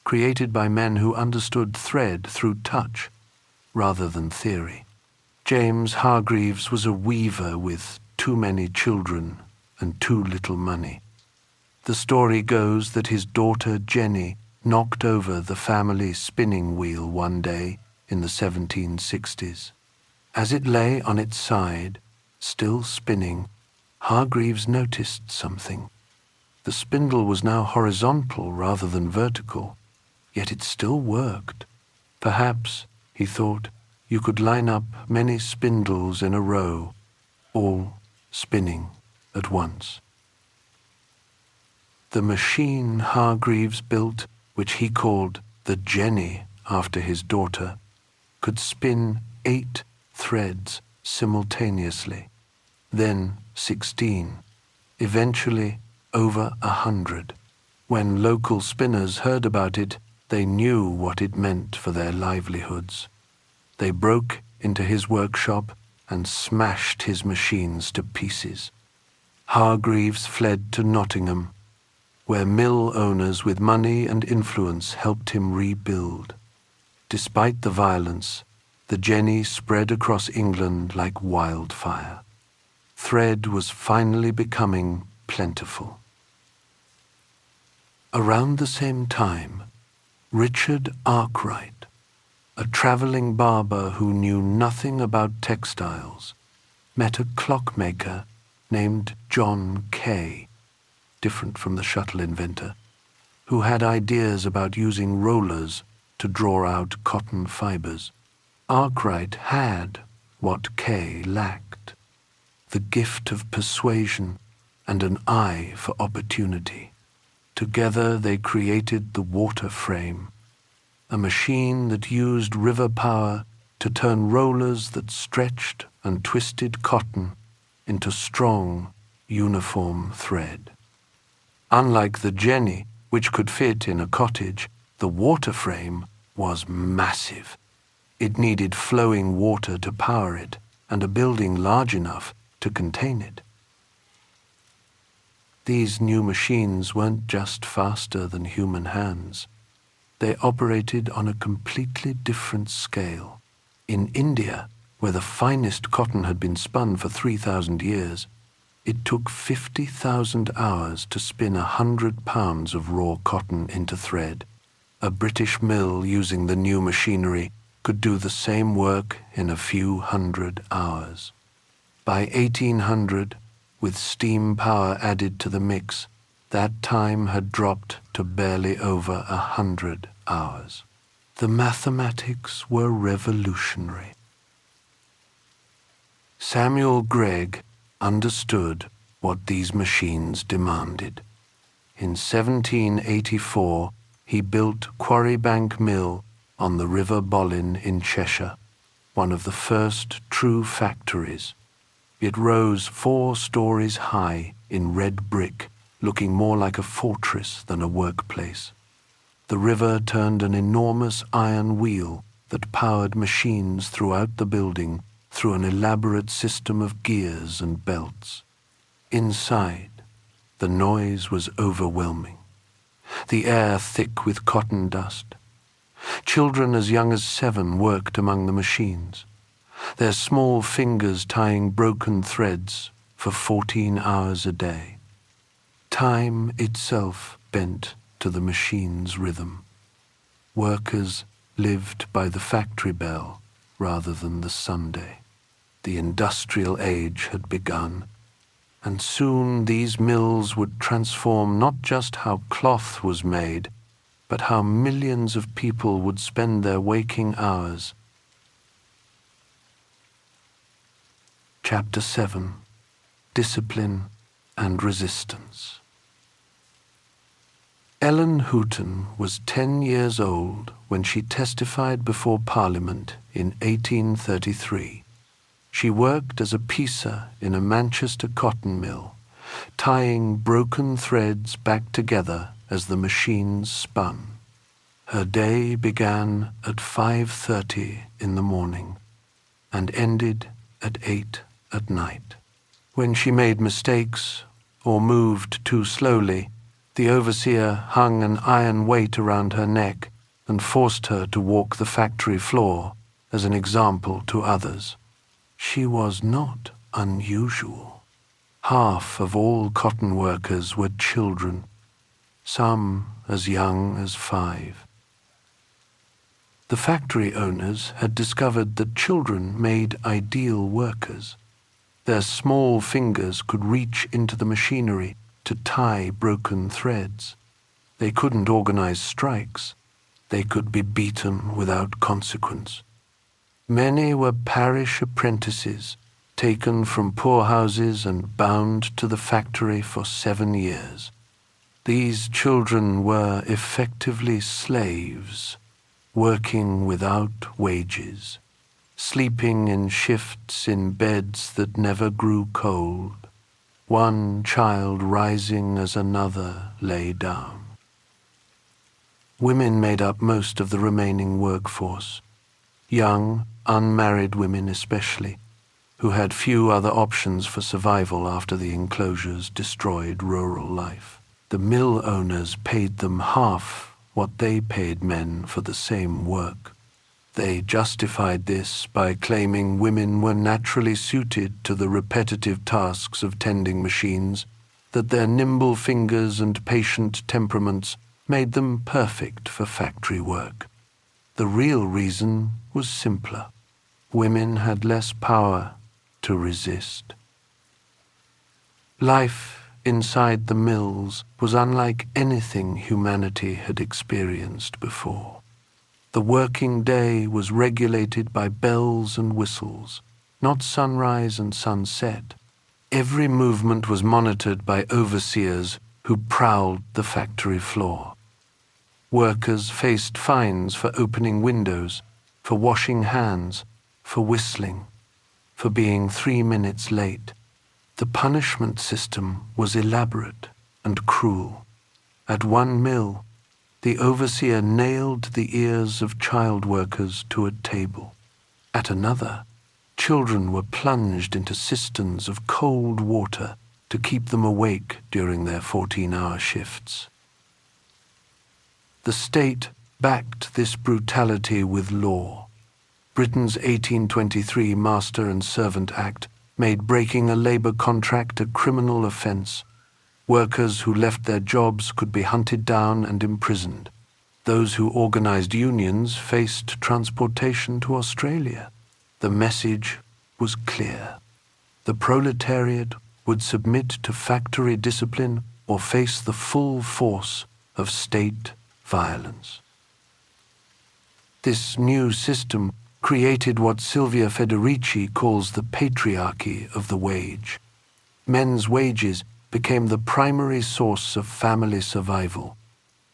created by men who understood thread through touch rather than theory. James Hargreaves was a weaver with too many children and too little money. The story goes that his daughter Jenny knocked over the family spinning wheel one day in the 1760s. As it lay on its side, still spinning, Hargreaves noticed something. The spindle was now horizontal rather than vertical, yet it still worked. Perhaps, he thought, you could line up many spindles in a row, all spinning at once. The machine Hargreaves built, which he called the Jenny after his daughter, could spin 8 threads simultaneously, then 16, eventually over 100. When local spinners heard about it, they knew what it meant for their livelihoods. They broke into his workshop and smashed his machines to pieces. Hargreaves fled to Nottingham, where mill owners with money and influence helped him rebuild. Despite the violence, the Jenny spread across England like wildfire. Thread was finally becoming plentiful. Around the same time, Richard Arkwright, a traveling barber who knew nothing about textiles, met a clockmaker named John Kay, different from the shuttle inventor, who had ideas about using rollers to draw out cotton fibers. Arkwright had what Kay lacked: the gift of persuasion and an eye for opportunity. Together they created the water frame, a machine that used river power to turn rollers that stretched and twisted cotton into strong, uniform thread. Unlike the jenny, which could fit in a cottage, the water frame was massive. It needed flowing water to power it and a building large enough to contain it. These new machines weren't just faster than human hands. They operated on a completely different scale. In India, where the finest cotton had been spun for 3,000 years, it took 50,000 hours to spin 100 pounds of raw cotton into thread. A British mill using the new machinery could do the same work in a few hundred hours. By 1800, with steam power added to the mix, that time had dropped to barely over 100 hours. The mathematics were revolutionary. Samuel Gregg understood what these machines demanded. In 1784, he built Quarrybank Mill on the River Bollin in Cheshire, one of the first true factories. It rose 4 stories high in red brick, looking more like a fortress than a workplace. The river turned an enormous iron wheel that powered machines throughout the building through an elaborate system of gears and belts. Inside, the noise was overwhelming, the air thick with cotton dust. Children as young as 7 worked among the machines, their small fingers tying broken threads for 14 hours a day. Time itself bent to the machine's rhythm. Workers lived by the factory bell rather than the Sunday. The industrial age had begun, and soon these mills would transform not just how cloth was made, but how millions of people would spend their waking hours. Chapter 7: Discipline and Resistance. Ellen Houghton was 10 years old when she testified before Parliament in 1833. She worked as a piecer in a Manchester cotton mill, tying broken threads back together as the machines spun. Her day began at 5:30 in the morning and ended at 8 at night. When she made mistakes or moved too slowly, the overseer hung an iron weight around her neck and forced her to walk the factory floor as an example to others. She was not unusual. Half of all cotton workers were children, some as young as 5. The factory owners had discovered that children made ideal workers. Their small fingers could reach into the machinery to tie broken threads. They couldn't organize strikes. They could be beaten without consequence. Many were parish apprentices, taken from poorhouses and bound to the factory for 7 years. These children were effectively slaves, working without wages, sleeping in shifts in beds that never grew cold, one child rising as another lay down. Women made up most of the remaining workforce, young, unmarried women especially, who had few other options for survival after the enclosures destroyed rural life. The mill owners paid them half what they paid men for the same work. They justified this by claiming women were naturally suited to the repetitive tasks of tending machines, that their nimble fingers and patient temperaments made them perfect for factory work. The real reason was simpler. Women had less power to resist. Life inside the mills was unlike anything humanity had experienced before. The working day was regulated by bells and whistles, not sunrise and sunset. Every movement was monitored by overseers who prowled the factory floor. Workers faced fines for opening windows, for washing hands, for whistling, for being 3 minutes late. The punishment system was elaborate and cruel. At one mill, the overseer nailed the ears of child workers to a table. At another, children were plunged into cisterns of cold water to keep them awake during their 14-hour shifts. The state backed this brutality with law. Britain's 1823 Master and Servant Act made breaking a labor contract a criminal offense. Workers who left their jobs could be hunted down and imprisoned. Those who organized unions faced transportation to Australia. The message was clear. The proletariat would submit to factory discipline or face the full force of state violence. This new system created what Silvia Federici calls the patriarchy of the wage. Men's wages became the primary source of family survival,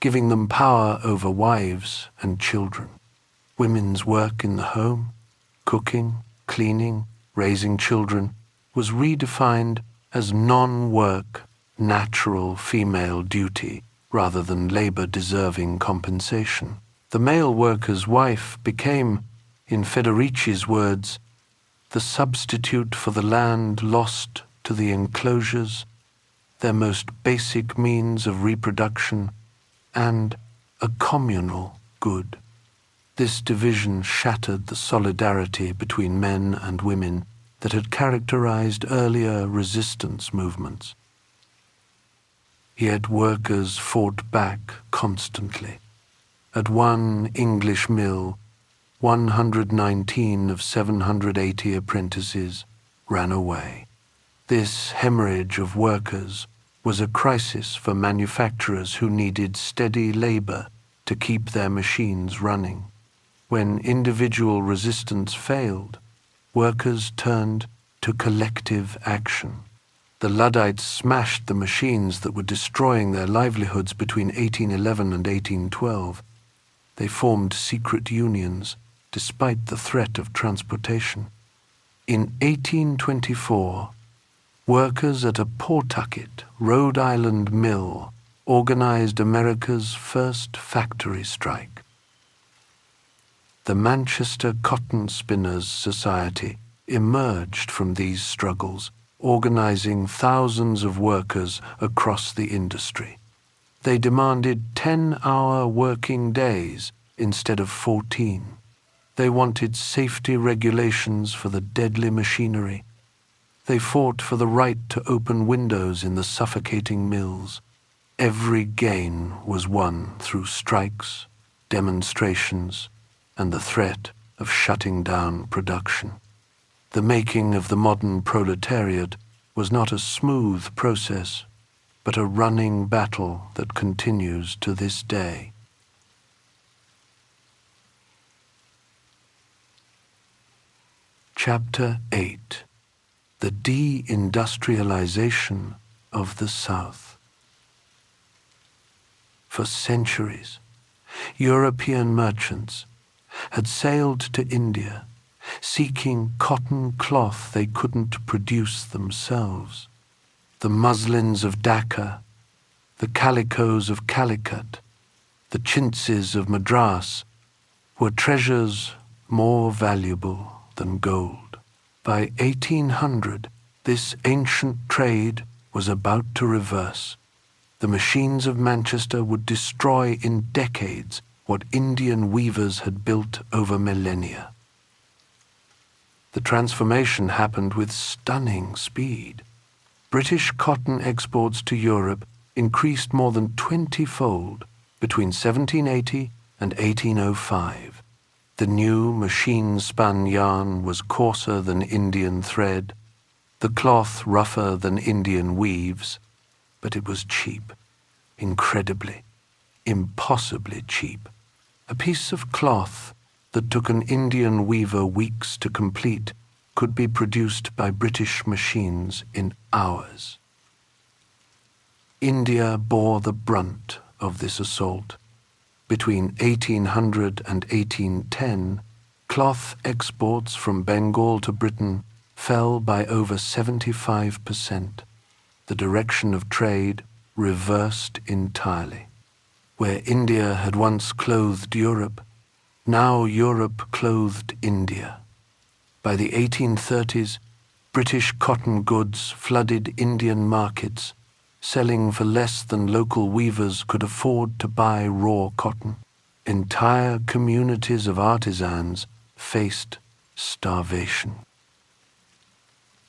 giving them power over wives and children. Women's work in the home, cooking, cleaning, raising children, was redefined as non-work, natural female duty rather than labor-deserving compensation. The male worker's wife became, in Federici's words, the substitute for the land lost to the enclosures, their most basic means of reproduction, and a communal good. This division shattered the solidarity between men and women that had characterized earlier resistance movements. Yet workers fought back constantly. At one English mill, 119 of 780 apprentices ran away. This hemorrhage of workers was a crisis for manufacturers who needed steady labor to keep their machines running. When individual resistance failed, workers turned to collective action. The Luddites smashed the machines that were destroying their livelihoods between 1811 and 1812. They formed secret unions, despite the threat of transportation. In 1824, workers at a Pawtucket, Rhode Island mill organized America's first factory strike. The Manchester Cotton Spinners Society emerged from these struggles, organizing thousands of workers across the industry. They demanded 10-hour working days instead of 14. They wanted safety regulations for the deadly machinery. They fought for the right to open windows in the suffocating mills. Every gain was won through strikes, demonstrations, and the threat of shutting down production. The making of the modern proletariat was not a smooth process, but a running battle that continues to this day. Chapter 8: The Deindustrialization of the South. For centuries, European merchants had sailed to India, seeking cotton cloth they couldn't produce themselves. The muslins of Dhaka, the calicos of Calicut, the chintzes of Madras were treasures more valuable than gold. By 1800, this ancient trade was about to reverse. The machines of Manchester would destroy in decades what Indian weavers had built over millennia. The transformation happened with stunning speed. British cotton exports to Europe increased more than 20-fold between 1780 and 1805. The new machine-spun yarn was coarser than Indian thread, the cloth rougher than Indian weaves, but it was cheap, incredibly, impossibly cheap. A piece of cloth that took an Indian weaver weeks to complete could be produced by British machines in hours. India bore the brunt of this assault. Between 1800 and 1810, cloth exports from Bengal to Britain fell by over 75%. The direction of trade reversed entirely. Where India had once clothed Europe, now Europe clothed India. By the 1830s, British cotton goods flooded Indian markets, selling for less than local weavers could afford to buy raw cotton. Entire communities of artisans faced starvation.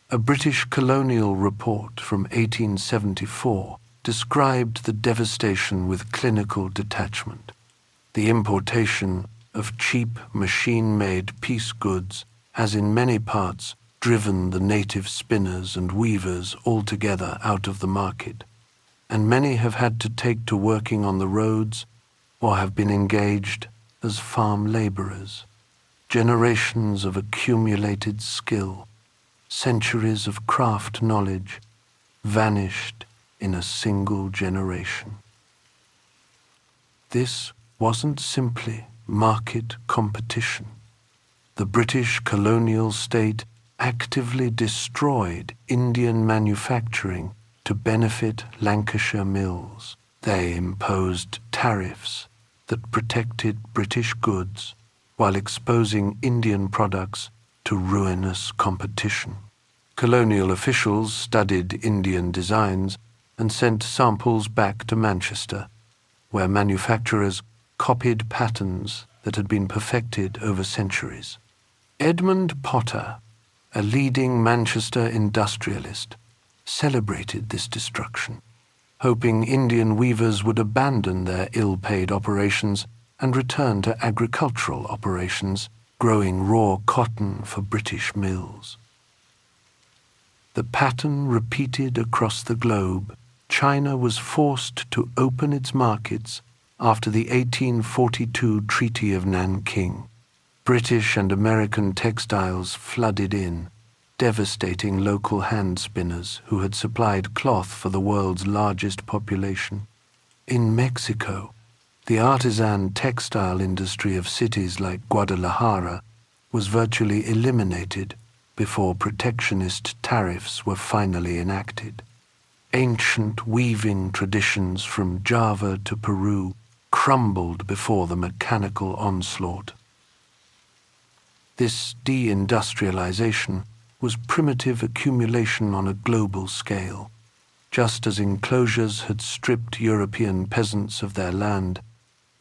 A British colonial report from 1874 described the devastation with clinical detachment. The importation of cheap machine-made piece goods has in many parts driven the native spinners and weavers altogether out of the market, and many have had to take to working on the roads or have been engaged as farm laborers. Generations of accumulated skill, centuries of craft knowledge, vanished in a single generation. This wasn't simply market competition. The British colonial state actively destroyed Indian manufacturing to benefit Lancashire mills. They imposed tariffs that protected British goods while exposing Indian products to ruinous competition. Colonial officials studied Indian designs and sent samples back to Manchester, where manufacturers copied patterns that had been perfected over centuries. Edmund Potter, a leading Manchester industrialist, celebrated this destruction, hoping Indian weavers would abandon their ill-paid operations and return to agricultural operations, growing raw cotton for British mills. The pattern repeated across the globe. China was forced to open its markets after the 1842 Treaty of Nanking. British and American textiles flooded in, devastating local hand spinners who had supplied cloth for the world's largest population. In Mexico, the artisan textile industry of cities like Guadalajara was virtually eliminated before protectionist tariffs were finally enacted. Ancient weaving traditions from Java to Peru crumbled before the mechanical onslaught. This deindustrialization was primitive accumulation on a global scale. Just as enclosures had stripped European peasants of their land,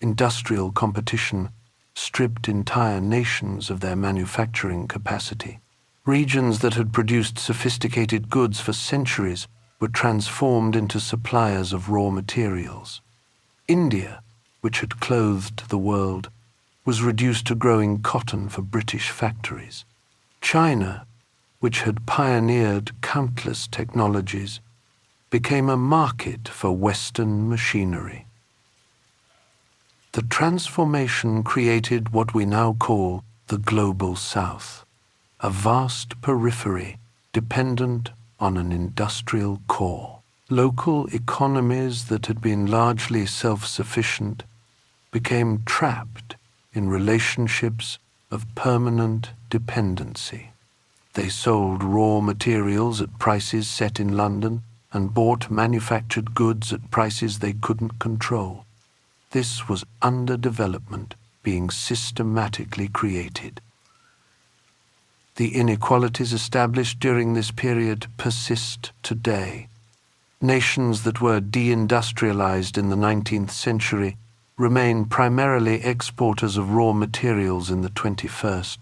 industrial competition stripped entire nations of their manufacturing capacity. Regions that had produced sophisticated goods for centuries were transformed into suppliers of raw materials. India, which had clothed the world, was reduced to growing cotton for British factories. China, which had pioneered countless technologies, became a market for Western machinery. The transformation created what we now call the Global South, a vast periphery dependent on an industrial core. Local economies that had been largely self-sufficient became trapped in relationships of permanent dependency. They sold raw materials at prices set in London and bought manufactured goods at prices they couldn't control. This was underdevelopment being systematically created. The inequalities established during this period persist today. Nations that were deindustrialized in the 19th century remain primarily exporters of raw materials in the 21st.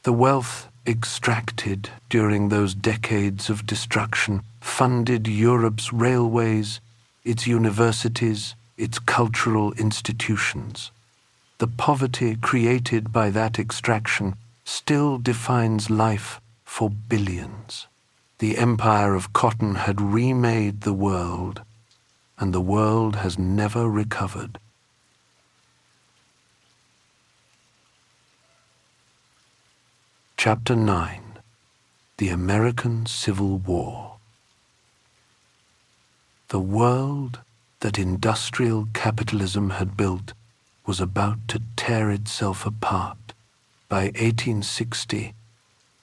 The wealth extracted during those decades of destruction funded Europe's railways, its universities, its cultural institutions. The poverty created by that extraction still defines life for billions. The empire of cotton had remade the world, and the world has never recovered. Chapter 9. The American Civil War. The world that industrial capitalism had built was about to tear itself apart. By 1860,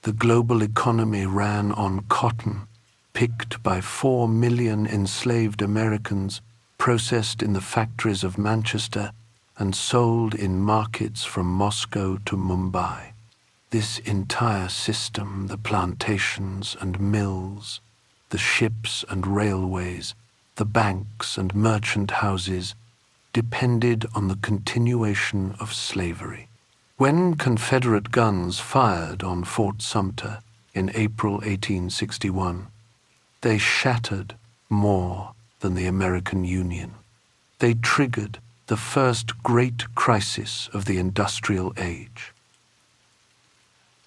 the global economy ran on cotton, picked by 4 million enslaved Americans, processed in the factories of Manchester, and sold in markets from Moscow to Mumbai. This entire system, the plantations and mills, the ships and railways, the banks and merchant houses, depended on the continuation of slavery. When Confederate guns fired on Fort Sumter in April 1861, they shattered more than the American Union. They triggered the first great crisis of the industrial age.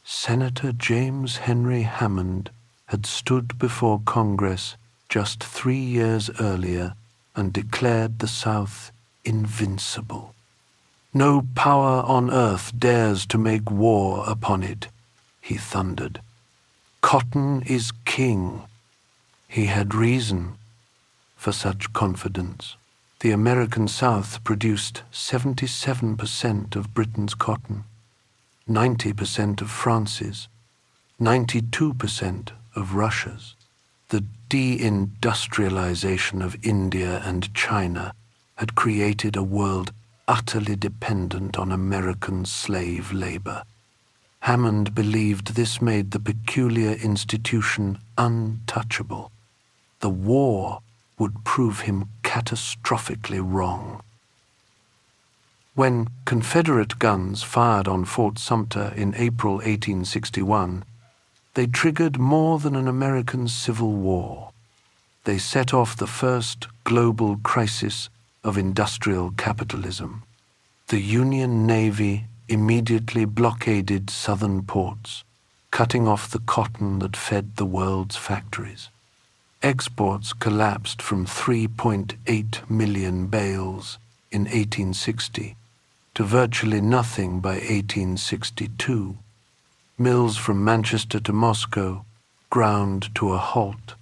Senator James Henry Hammond had stood before Congress just 3 years earlier and declared the South invincible. "No power on earth dares to make war upon it," he thundered. "Cotton is king." He had reason for such confidence. The American South produced 77% of Britain's cotton, 90% of France's, 92% of Russia's. The deindustrialization of India and China had created a world utterly dependent on American slave labor. Hammond believed this made the peculiar institution untouchable. The war would prove him catastrophically wrong. When Confederate guns fired on Fort Sumter in April 1861, they triggered more than an American Civil War. They set off the first global crisis of industrial capitalism. The Union Navy immediately blockaded southern ports, cutting off the cotton that fed the world's factories. Exports collapsed from 3.8 million bales in 1860 to virtually nothing by 1862. Mills from Manchester to Moscow ground to a halt.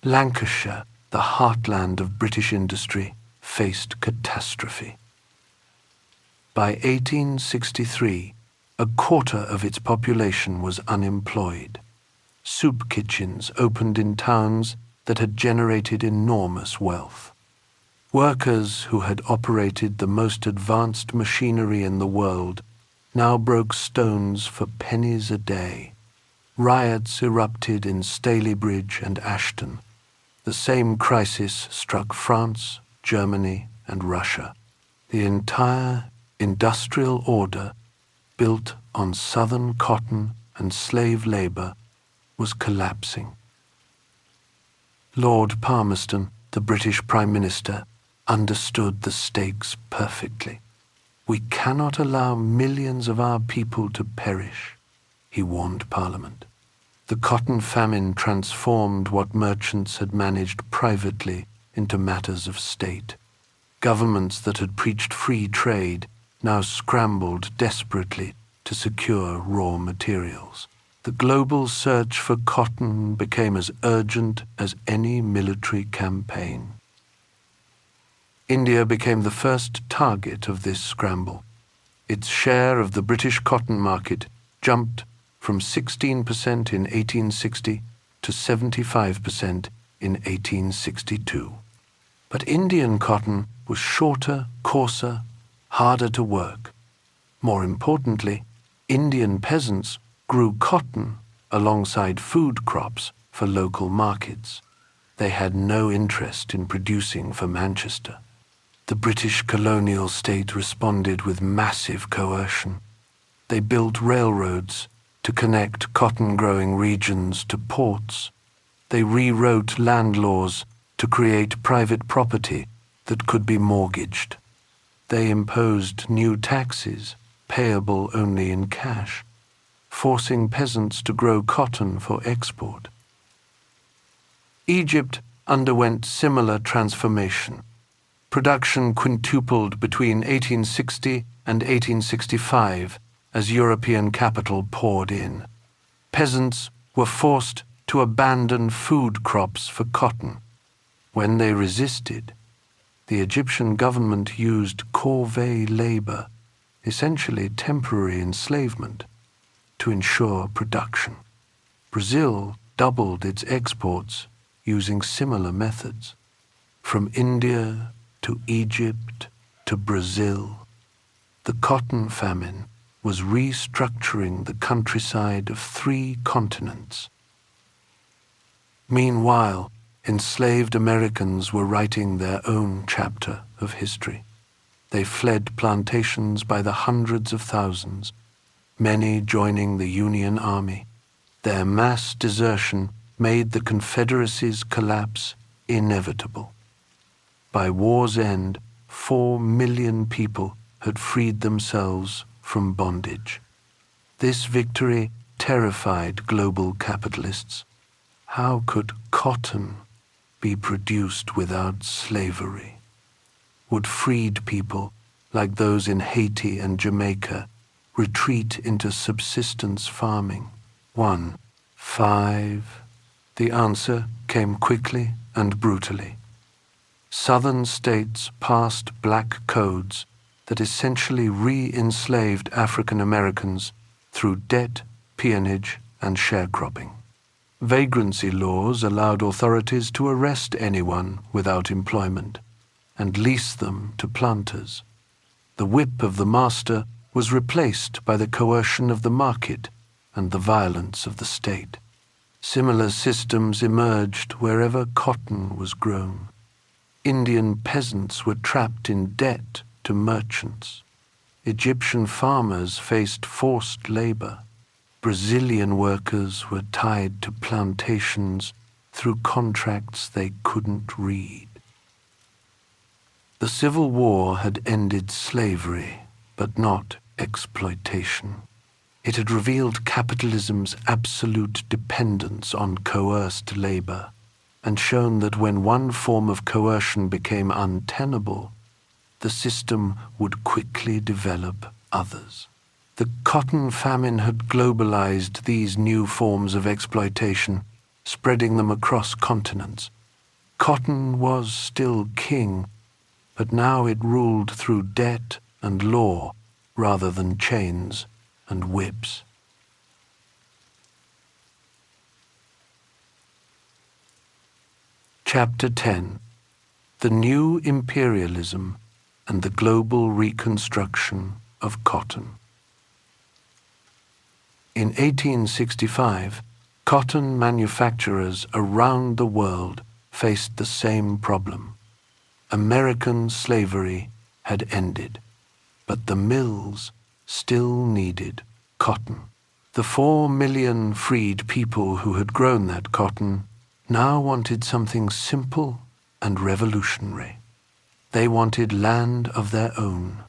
Lancashire, the heartland of British industry, faced catastrophe. By 1863, a quarter of its population was unemployed. Soup kitchens opened in towns that had generated enormous wealth. Workers who had operated the most advanced machinery in the world now broke stones for pennies a day. Riots erupted in Stalybridge and Ashton. The same crisis struck France, Germany, and Russia. The entire industrial order, built on southern cotton and slave labor, was collapsing. Lord Palmerston, the British Prime Minister, understood the stakes perfectly. "We cannot allow millions of our people to perish," he warned Parliament. The cotton famine transformed what merchants had managed privately into matters of state. Governments that had preached free trade now scrambled desperately to secure raw materials. The global search for cotton became as urgent as any military campaign. India became the first target of this scramble. Its share of the British cotton market jumped from 16% in 1860 to 75% in 1862. But Indian cotton was shorter, coarser, harder to work. More importantly, Indian peasants grew cotton alongside food crops for local markets. They had no interest in producing for Manchester. The British colonial state responded with massive coercion. They built railroads to connect cotton-growing regions to ports. They rewrote land laws to create private property that could be mortgaged. They imposed new taxes, payable only in cash, forcing peasants to grow cotton for export. Egypt underwent similar transformation. Production quintupled between 1860 and 1865 as European capital poured in. Peasants were forced to abandon food crops for cotton. When they resisted, the Egyptian government used corvée labor, essentially temporary enslavement, to ensure production. Brazil doubled its exports using similar methods. From India to Egypt to Brazil, the cotton famine was restructuring the countryside of 3 continents. Meanwhile, enslaved Americans were writing their own chapter of history. They fled plantations by the hundreds of thousands, many joining the Union Army. Their mass desertion made the Confederacy's collapse inevitable. By war's end, 4 million people had freed themselves from bondage. This victory terrified global capitalists. How could cotton be produced without slavery? Would freed people, like those in Haiti and Jamaica, retreat into subsistence farming? 1. 5. The answer came quickly and brutally. Southern states passed black codes that essentially re-enslaved African Americans through debt, peonage, and sharecropping. Vagrancy laws allowed authorities to arrest anyone without employment and lease them to planters. The whip of the master was replaced by the coercion of the market and the violence of the state. Similar systems emerged wherever cotton was grown. Indian peasants were trapped in debt to merchants. Egyptian farmers faced forced labor. Brazilian workers were tied to plantations through contracts they couldn't read. The Civil War had ended slavery, but not exploitation. It had revealed capitalism's absolute dependence on coerced labor, and shown that when one form of coercion became untenable, the system would quickly develop others. The cotton famine had globalized these new forms of exploitation, spreading them across continents. Cotton was still king, but now it ruled through debt and law rather than chains and whips. Chapter 10. The New Imperialism and the Global Reconstruction of Cotton. In 1865, cotton manufacturers around the world faced the same problem. American slavery had ended, but the mills still needed cotton. The 4 million freed people who had grown that cotton now wanted something simple and revolutionary. They wanted land of their own.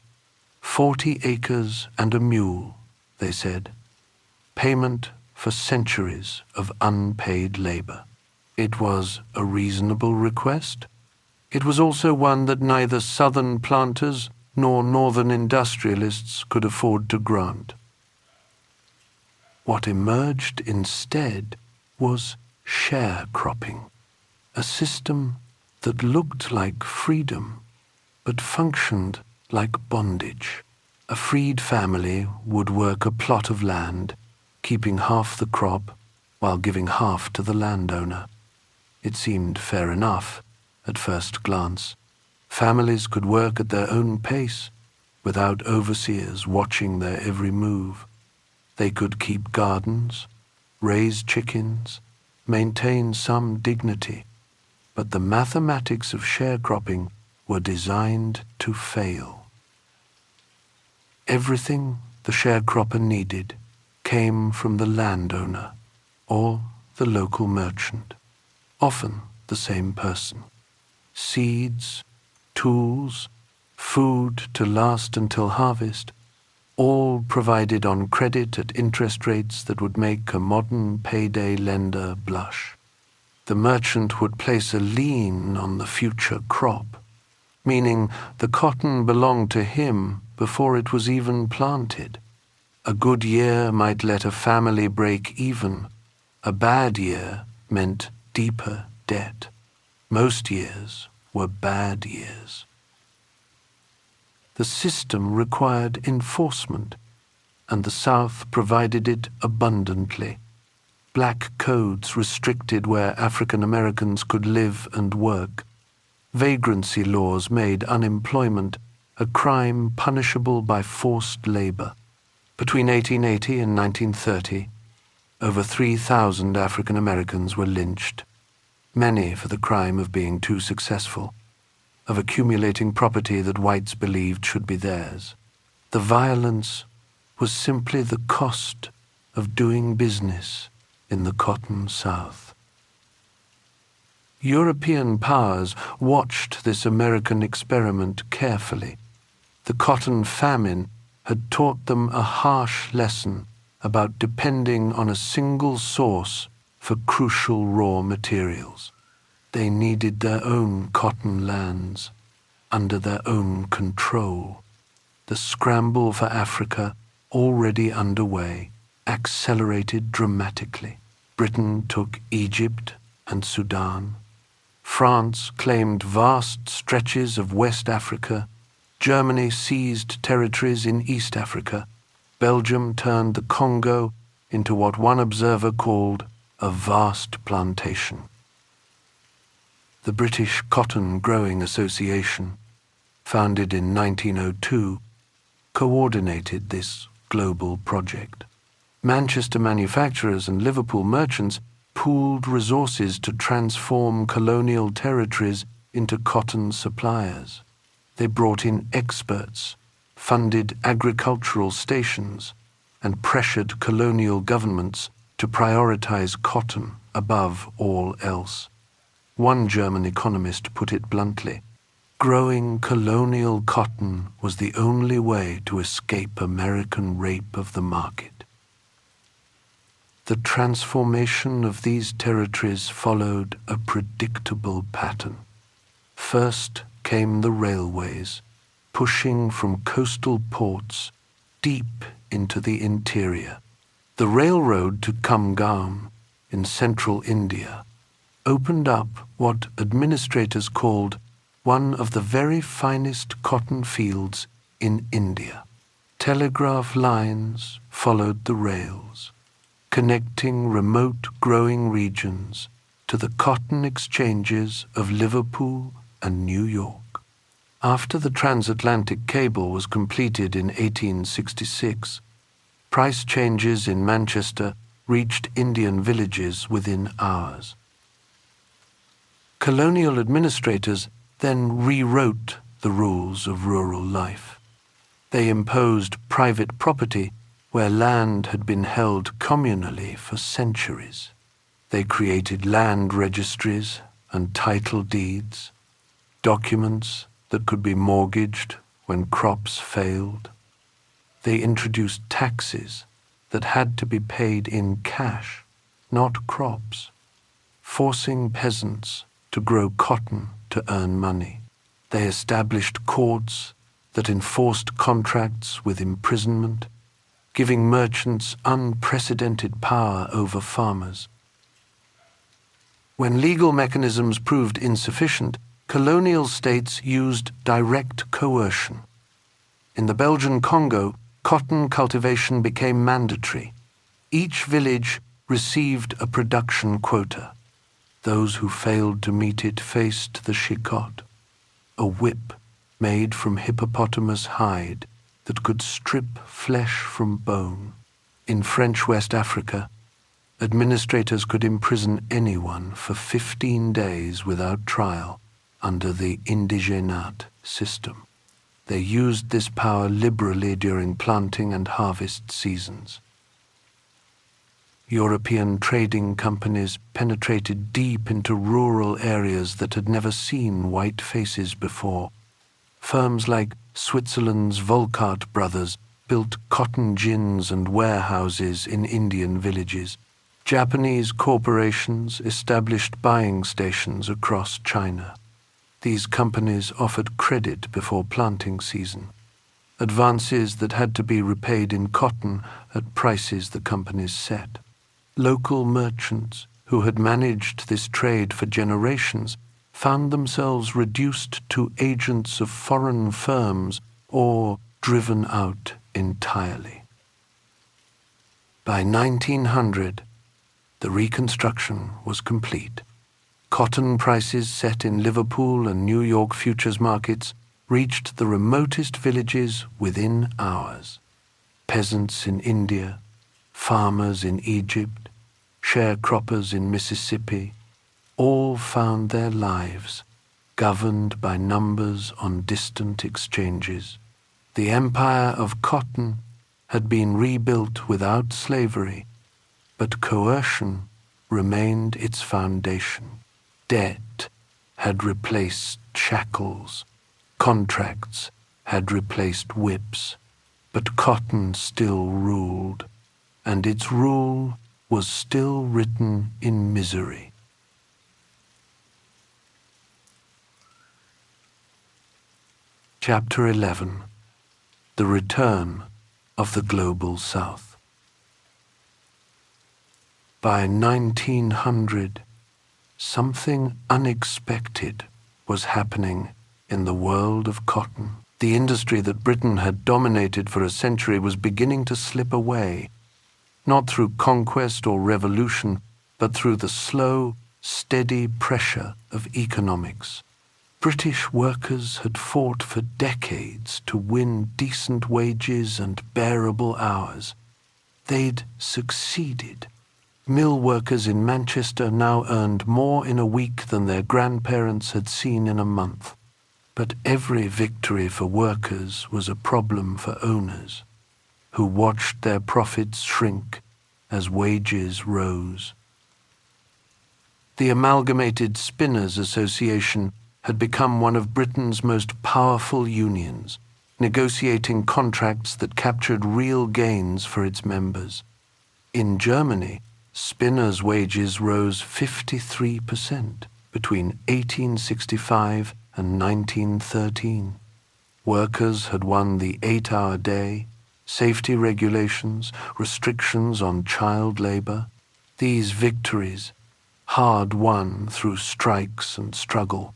40 acres and a mule, they said. Payment for centuries of unpaid labor. It was a reasonable request. It was also one that neither southern planters nor northern industrialists could afford to grant. What emerged instead was sharecropping, a system that looked like freedom but functioned like bondage. A freed family would work a plot of land, keeping half the crop while giving half to the landowner. It seemed fair enough at first glance. Families could work at their own pace without overseers watching their every move. They could keep gardens, raise chickens, maintain some dignity, but the mathematics of sharecropping were designed to fail. Everything the sharecropper needed came from the landowner or the local merchant, often the same person. Seeds, tools, food to last until harvest, all provided on credit at interest rates that would make a modern payday lender blush. The merchant would place a lien on the future crop, meaning the cotton belonged to him before it was even planted. A good year might let a family break even. A bad year meant deeper debt. Most years were bad years. The system required enforcement, and the South provided it abundantly. Black codes restricted where African Americans could live and work. Vagrancy laws made unemployment a crime punishable by forced labor. Between 1880 and 1930, over 3,000 African Americans were lynched, many for the crime of being too successful, of accumulating property that whites believed should be theirs. The violence was simply the cost of doing business in the Cotton South. European powers watched this American experiment carefully. The cotton famine had taught them a harsh lesson about depending on a single source for crucial raw materials. They needed their own cotton lands, under their own control. The scramble for Africa, already underway, accelerated dramatically. Britain took Egypt and Sudan. France claimed vast stretches of West Africa. Germany seized territories in East Africa. Belgium turned the Congo into what one observer called a vast plantation. The British Cotton Growing Association, founded in 1902, coordinated this global project. Manchester manufacturers and Liverpool merchants pooled resources to transform colonial territories into cotton suppliers. They brought in experts, funded agricultural stations, and pressured colonial governments to prioritize cotton above all else. One German economist put it bluntly: growing colonial cotton was the only way to escape American rape of the market. The transformation of these territories followed a predictable pattern. First came the railways, pushing from coastal ports deep into the interior. The railroad to Kamgaon in central India opened up what administrators called one of the very finest cotton fields in India. Telegraph lines followed the rails, connecting remote growing regions to the cotton exchanges of Liverpool and New York. After the transatlantic cable was completed in 1866, price changes in Manchester reached Indian villages within hours. Colonial administrators then rewrote the rules of rural life. They imposed private property where land had been held communally for centuries. They created land registries and title deeds, documents that could be mortgaged when crops failed. They introduced taxes that had to be paid in cash, not crops, forcing peasants to grow cotton to earn money. They established courts that enforced contracts with imprisonment, giving merchants unprecedented power over farmers. When legal mechanisms proved insufficient, colonial states used direct coercion. In the Belgian Congo, cotton cultivation became mandatory. Each village received a production quota. Those who failed to meet it faced the shikot, a whip made from hippopotamus hide that could strip flesh from bone. In French West Africa, administrators could imprison anyone for 15 days without trial under the indigenat system. They used this power liberally during planting and harvest seasons. European trading companies penetrated deep into rural areas that had never seen white faces before. Firms like Switzerland's Volkart brothers built cotton gins and warehouses in Indian villages. Japanese corporations established buying stations across China. These companies offered credit before planting season. advances that had to be repaid in cotton at prices the companies set. Local merchants, who had managed this trade for generations, found themselves reduced to agents of foreign firms or driven out entirely. By 1900, the Reconstruction was complete. Cotton prices set in Liverpool and New York futures markets reached the remotest villages within hours. Peasants in India, farmers in Egypt, sharecroppers in Mississippi, all found their lives governed by numbers on distant exchanges. The empire of cotton had been rebuilt without slavery, but coercion remained its foundation. Debt had replaced shackles, contracts had replaced whips, but cotton still ruled, and its rule was still written in misery. Chapter 11. The Return of the Global South. By 1900, something unexpected was happening in the world of cotton. The industry that Britain had dominated for a century was beginning to slip away, not through conquest or revolution, but through the slow, steady pressure of economics. British workers had fought for decades to win decent wages and bearable hours. They'd succeeded. Mill workers in Manchester now earned more in a week than their grandparents had seen in a month. But every victory for workers was a problem for owners, who watched their profits shrink as wages rose. The Amalgamated Spinners Association had become one of Britain's most powerful unions, negotiating contracts that captured real gains for its members. In Germany, spinners' wages rose 53% between 1865 and 1913. Workers had won the 8-hour day, safety regulations, restrictions on child labor. These victories, hard won through strikes and struggle,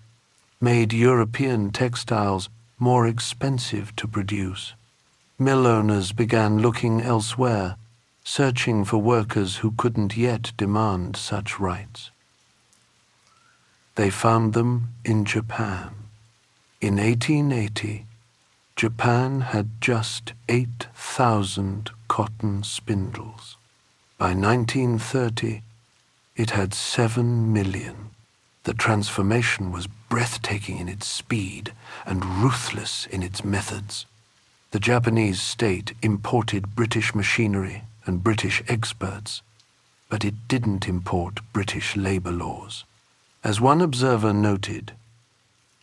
made European textiles more expensive to produce. Mill owners began looking elsewhere, searching for workers who couldn't yet demand such rights. They found them in Japan. In 1880, Japan had just 8,000 cotton spindles. By 1930, it had 7 million. The transformation was breathtaking in its speed and ruthless in its methods. The Japanese state imported British machinery and British experts, but it didn't import British labor laws. As one observer noted,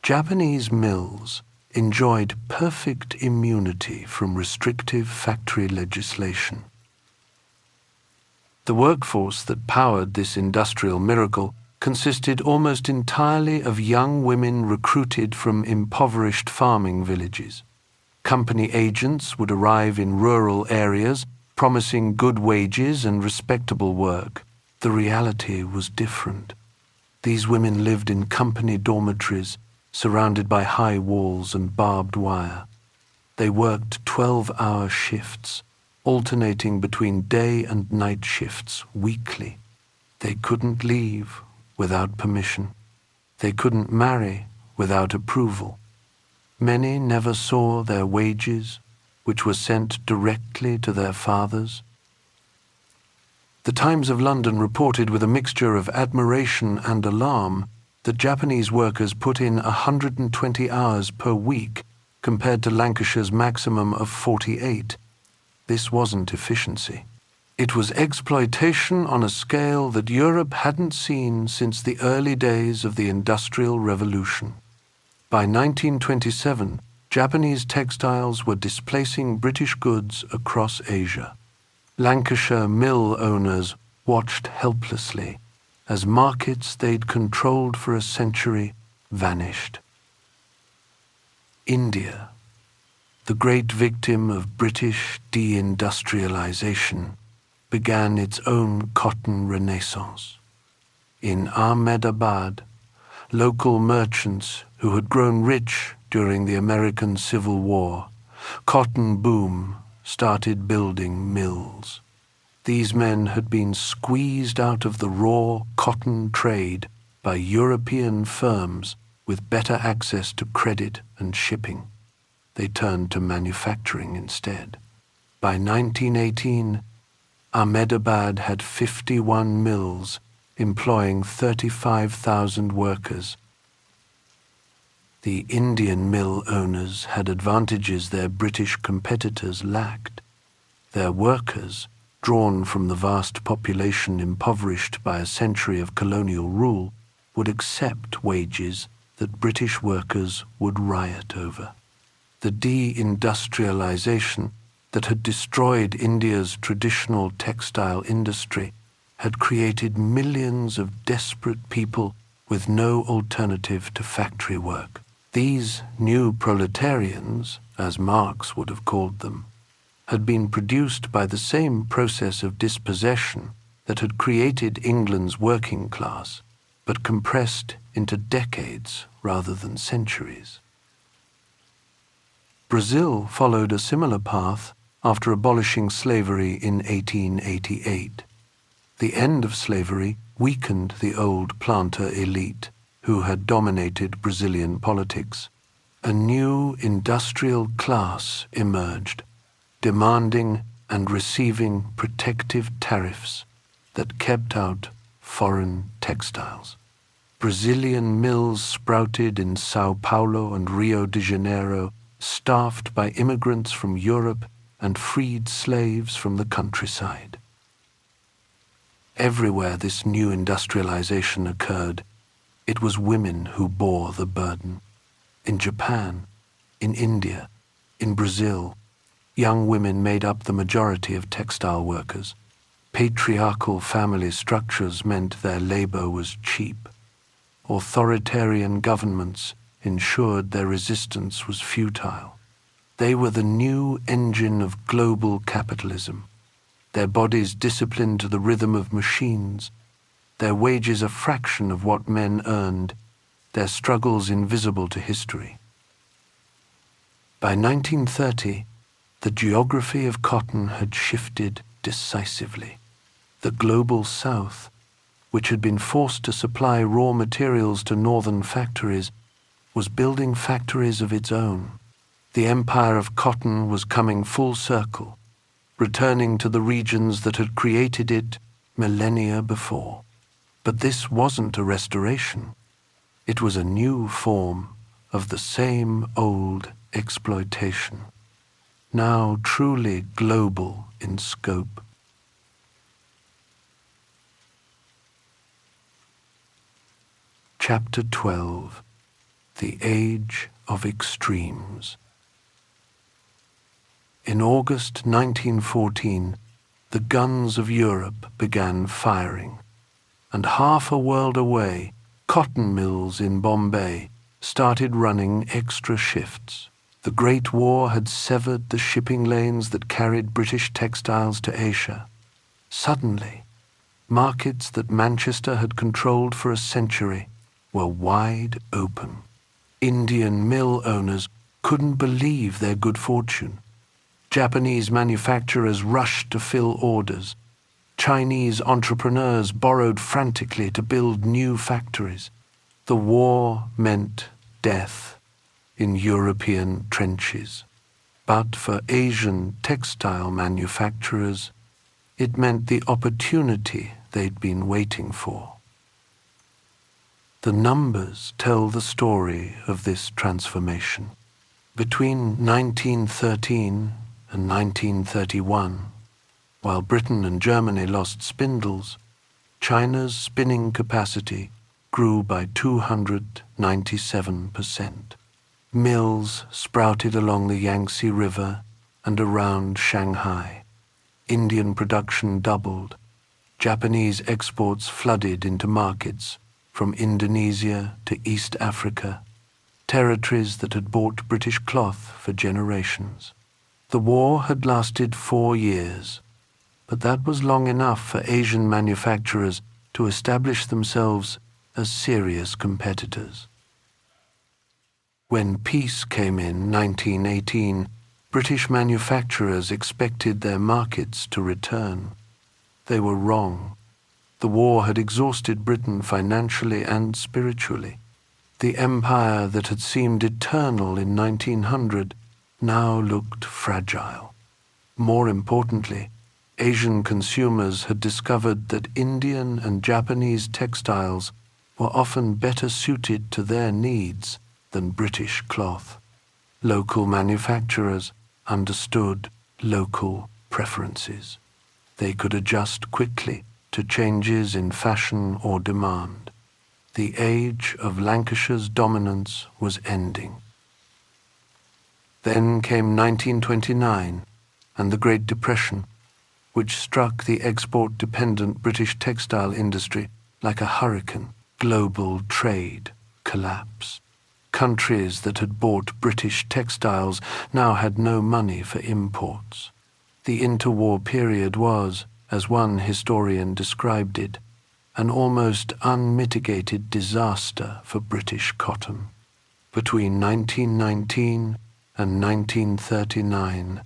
Japanese mills enjoyed perfect immunity from restrictive factory legislation. The workforce that powered this industrial miracle consisted almost entirely of young women recruited from impoverished farming villages. Company agents would arrive in rural areas, promising good wages and respectable work. The reality was different. These women lived in company dormitories, surrounded by high walls and barbed wire. They worked 12-hour shifts, alternating between day and night shifts weekly. They couldn't leave without permission. They couldn't marry without approval. Many never saw their wages, which were sent directly to their fathers. The Times of London reported with a mixture of admiration and alarm that Japanese workers put in 120 hours per week compared to Lancashire's maximum of 48. This wasn't efficiency. It was exploitation on a scale that Europe hadn't seen since the early days of the Industrial Revolution. By 1927, Japanese textiles were displacing British goods across Asia. Lancashire mill owners watched helplessly as markets they'd controlled for a century vanished. India. the great victim of British deindustrialization, began its own cotton renaissance. In Ahmedabad, local merchants who had grown rich during the American Civil War, cotton boom, started building mills. These men had been squeezed out of the raw cotton trade by European firms with better access to credit and shipping. They turned to manufacturing instead. By 1918, Ahmedabad had 51 mills employing 35,000 workers. The Indian mill owners had advantages their British competitors lacked. Their workers, drawn from the vast population impoverished by a century of colonial rule, would accept wages that British workers would riot over. The deindustrialization that had destroyed India's traditional textile industry had created millions of desperate people with no alternative to factory work. These new proletarians, as Marx would have called them, had been produced by the same process of dispossession that had created England's working class, but compressed into decades rather than centuries. Brazil followed a similar path after abolishing slavery in 1888. The end of slavery weakened the old planter elite who had dominated Brazilian politics. A new industrial class emerged, demanding and receiving protective tariffs that kept out foreign textiles. Brazilian mills sprouted in Sao Paulo and Rio de Janeiro, staffed by immigrants from Europe and freed slaves from the countryside. Everywhere this new industrialization occurred, it was women who bore the burden. In Japan, in India, in Brazil, young women made up the majority of textile workers. Patriarchal family structures meant their labor was cheap. Authoritarian governments ensured their resistance was futile. They were the new engine of global capitalism, their bodies disciplined to the rhythm of machines, their wages a fraction of what men earned, their struggles invisible to history. By 1930, the geography of cotton had shifted decisively. The global South, which had been forced to supply raw materials to northern factories, was building factories of its own. The empire of cotton was coming full circle, returning to the regions that had created it millennia before. But this wasn't a restoration. It was a new form of the same old exploitation, now truly global in scope. Chapter 12: The Age of Extremes. In August 1914, the guns of Europe began firing, and half a world away, cotton mills in Bombay started running extra shifts. The Great War had severed the shipping lanes that carried British textiles to Asia. Suddenly, markets that Manchester had controlled for a century were wide open. Indian mill owners couldn't believe their good fortune. Japanese manufacturers rushed to fill orders. Chinese entrepreneurs borrowed frantically to build new factories. The war meant death in European trenches. But for Asian textile manufacturers, it meant the opportunity they'd been waiting for. The numbers tell the story of this transformation. Between 1913 and 1931, while Britain and Germany lost spindles, China's spinning capacity grew by 297%. Mills sprouted along the Yangtze River and around Shanghai. Indian production doubled. Japanese exports flooded into markets from Indonesia to East Africa. territories that had bought British cloth for generations. The war had lasted 4 years, but that was long enough for Asian manufacturers to establish themselves as serious competitors. When peace came in 1918, British manufacturers expected their markets to return. They were wrong. The war had exhausted Britain financially and spiritually. The empire that had seemed eternal in 1900 now looked fragile. More importantly, Asian consumers had discovered that Indian and Japanese textiles were often better suited to their needs than British cloth. Local manufacturers understood local preferences. They could adjust quickly to changes in fashion or demand. The age of Lancashire's dominance was ending. Then came 1929 and the Great Depression, which struck the export-dependent British textile industry like a hurricane. Global trade collapsed. Countries that had bought British textiles now had no money for imports. The interwar period was, as one historian described it, an almost unmitigated disaster for British cotton. Between 1919 and 1939,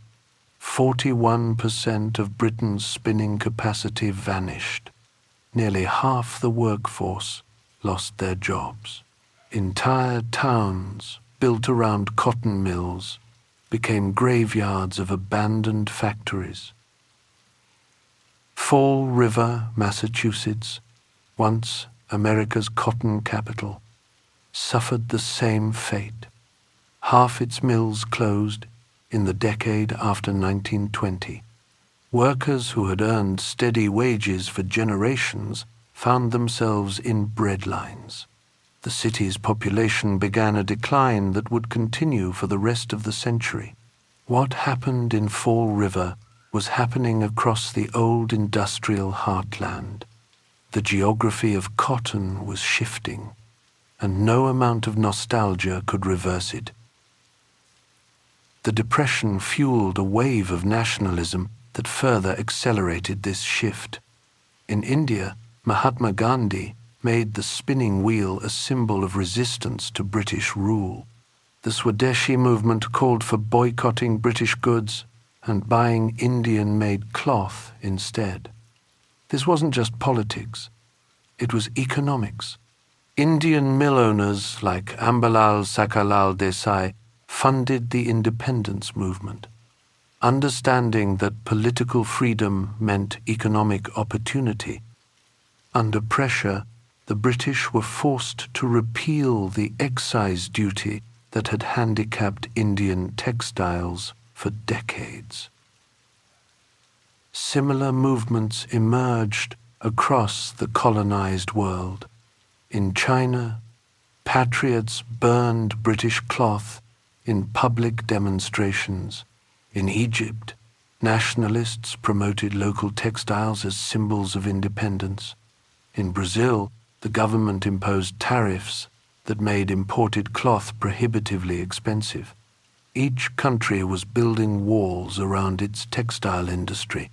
41% of Britain's spinning capacity vanished. Nearly half the workforce lost their jobs. Entire towns built around cotton mills became graveyards of abandoned factories. Fall River, Massachusetts, once America's cotton capital, suffered the same fate. Half its mills closed in the decade after 1920. Workers who had earned steady wages for generations found themselves in breadlines. The city's population began a decline that would continue for the rest of the century. What happened in Fall River was happening across the old industrial heartland. The geography of cotton was shifting, and no amount of nostalgia could reverse it. The Depression fueled a wave of nationalism that further accelerated this shift. In India, Mahatma Gandhi made the spinning wheel a symbol of resistance to British rule. The Swadeshi movement called for boycotting British goods and buying Indian-made cloth instead. This wasn't just politics, it was economics. Indian mill owners like Ambalal Sakalal Desai funded the independence movement. Understanding that political freedom meant economic opportunity, under pressure, the British were forced to repeal the excise duty that had handicapped Indian textiles for decades. Similar movements emerged across the colonized world. In China, patriots burned British cloth in public demonstrations. In Egypt, nationalists promoted local textiles as symbols of independence. In Brazil, the government imposed tariffs that made imported cloth prohibitively expensive. Each country was building walls around its textile industry,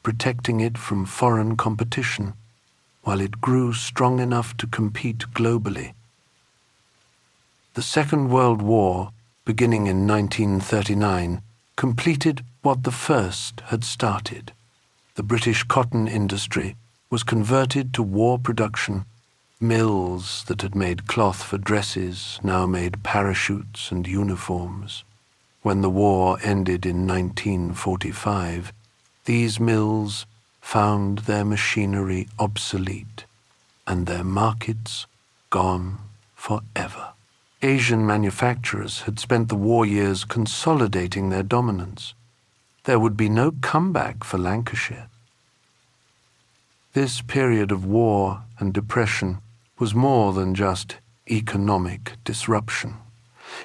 protecting it from foreign competition, while it grew strong enough to compete globally. The Second World War, beginning in 1939, completed what the First had started. The British cotton industry was converted to war production. Mills that had made cloth for dresses now made parachutes and uniforms. When the war ended in 1945, these mills found their machinery obsolete and their markets gone forever. Asian manufacturers had spent the war years consolidating their dominance. There would be no comeback for Lancashire. This period of war and depression was more than just economic disruption.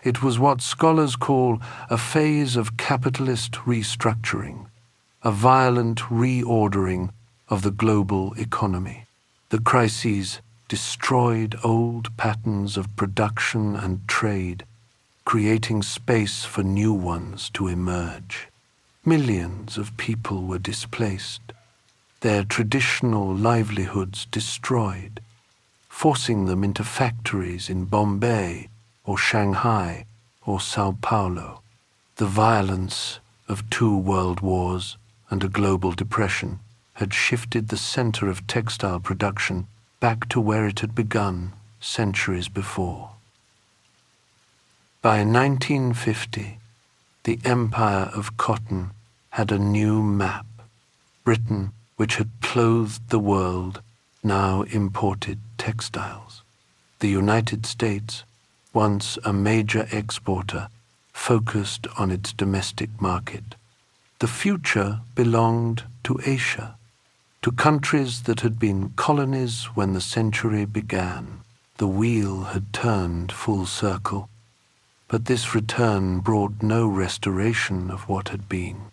It was what scholars call a phase of capitalist restructuring, a violent reordering of the global economy. The crises destroyed old patterns of production and trade, creating space for new ones to emerge. Millions of people were displaced, their traditional livelihoods destroyed, forcing them into factories in Bombay or Shanghai or Sao Paulo. The violence of 2 world wars and a global depression had shifted the center of textile production back to where it had begun centuries before. By 1950, the empire of cotton had a new map. Britain, which had clothed the world, now imported textiles. The United States, once a major exporter, focused on its domestic market. The future belonged to Asia, to countries that had been colonies when the century began. The wheel had turned full circle, but this return brought no restoration of what had been.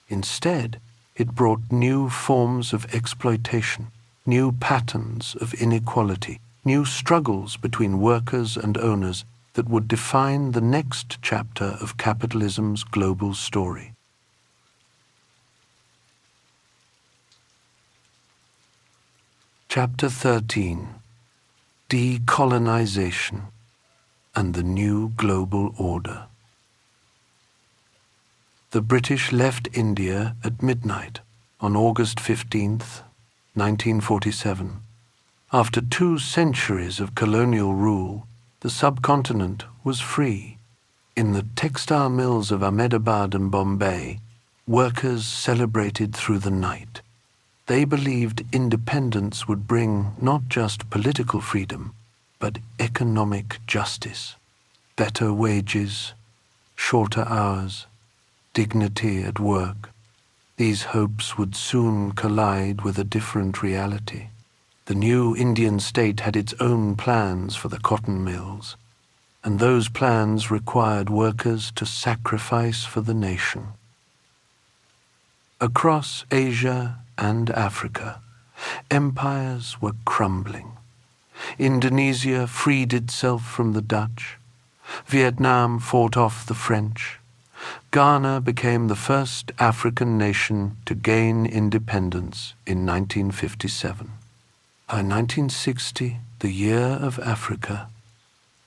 Instead, it brought new forms of exploitation, new patterns of inequality, new struggles between workers and owners that would define the next chapter of capitalism's global story. Chapter 13: Decolonization and the New Global Order. The British left India at midnight on August 15th, 1947. After 2 centuries of colonial rule, the subcontinent was free. In the textile mills of Ahmedabad and Bombay, workers celebrated through the night. They believed independence would bring not just political freedom, but economic justice, better wages, shorter hours, dignity at work. These hopes would soon collide with a different reality. The new Indian state had its own plans for the cotton mills, and those plans required workers to sacrifice for the nation. Across Asia and Africa, empires were crumbling. Indonesia freed itself from the Dutch. Vietnam fought off the French. Ghana became the first African nation to gain independence in 1957. By 1960, the year of Africa,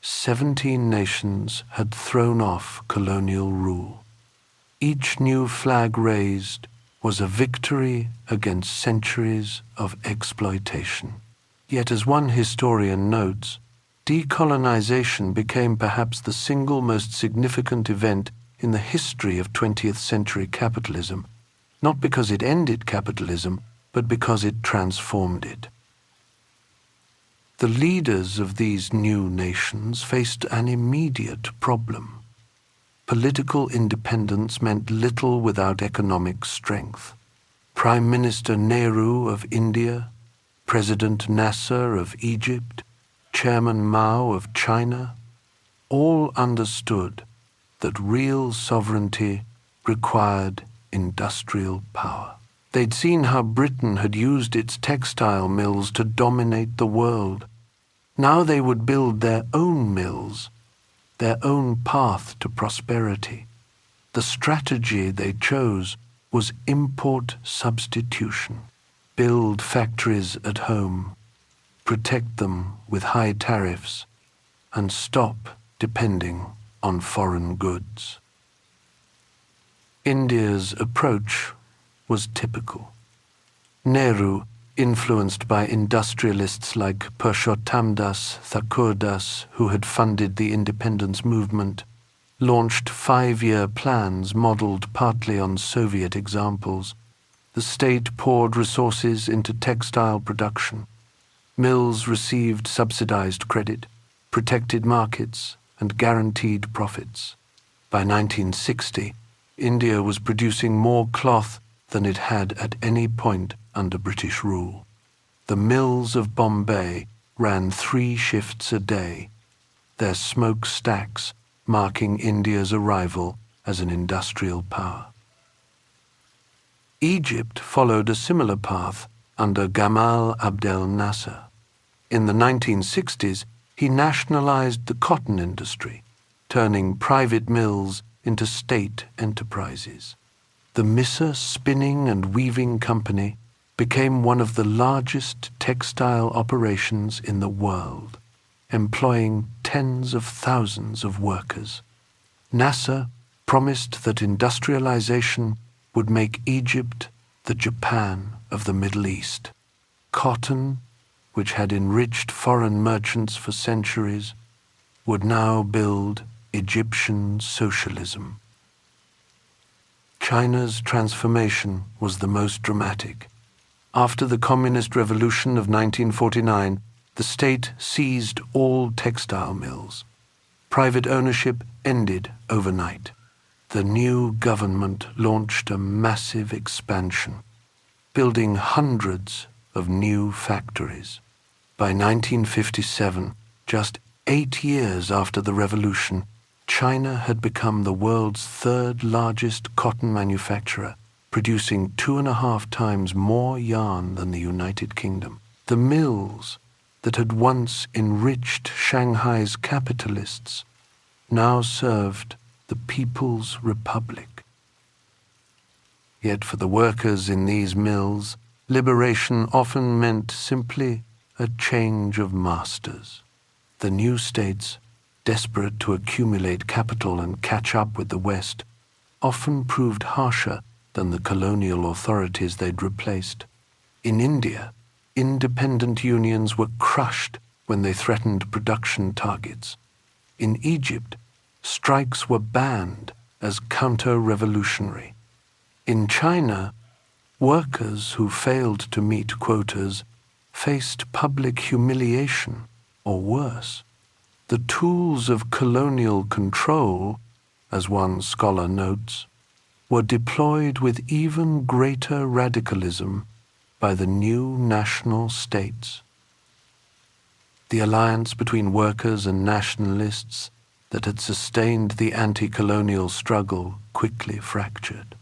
17 nations had thrown off colonial rule. Each new flag raised was a victory against centuries of exploitation. Yet, as one historian notes, decolonization became perhaps the single most significant event in the history of 20th century capitalism, not because it ended capitalism, but because it transformed it. The leaders of these new nations faced an immediate problem. Political independence meant little without economic strength. Prime Minister Nehru of India, President Nasser of Egypt, Chairman Mao of China, all understood that real sovereignty required industrial power. They'd seen how Britain had used its textile mills to dominate the world. Now they would build their own mills, their own path to prosperity. The strategy they chose was import substitution. Build factories at home, protect them with high tariffs, and stop depending on foreign goods. India's approach was typical. Nehru, influenced by industrialists like Purushottamdas Thakurdas, who had funded the independence movement, launched 5-year plans modeled partly on Soviet examples. The state poured resources into textile production. Mills received subsidized credit, protected markets, and guaranteed profits. By 1960, India was producing more cloth than it had at any point under British rule. The mills of Bombay ran 3 shifts a day, their smokestacks marking India's arrival as an industrial power. Egypt followed a similar path under Gamal Abdel Nasser. In the 1960s, he nationalized the cotton industry, turning private mills into state enterprises. The Missa Spinning and Weaving Company became one of the largest textile operations in the world, employing tens of thousands of workers. NASA promised that industrialization would make Egypt the Japan of the Middle East. Cotton, which had enriched foreign merchants for centuries, would now build Egyptian socialism. China's transformation was the most dramatic. After the Communist Revolution of 1949, the state seized all textile mills. Private ownership ended overnight. The new government launched a massive expansion, building hundreds of new factories. By 1957, just 8 years after the revolution, China had become the world's third largest cotton manufacturer, producing 2.5 times more yarn than the United Kingdom. The mills that had once enriched Shanghai's capitalists now served the People's Republic. Yet for the workers in these mills, liberation often meant simply a change of masters. The new states, desperate to accumulate capital and catch up with the West, often proved harsher than the colonial authorities they'd replaced. In India, independent unions were crushed when they threatened production targets. In Egypt, strikes were banned as counter-revolutionary. In China, workers who failed to meet quotas faced public humiliation or worse. The tools of colonial control, as one scholar notes, were deployed with even greater radicalism by the new national states. The alliance between workers and nationalists that had sustained the anti-colonial struggle quickly fractured.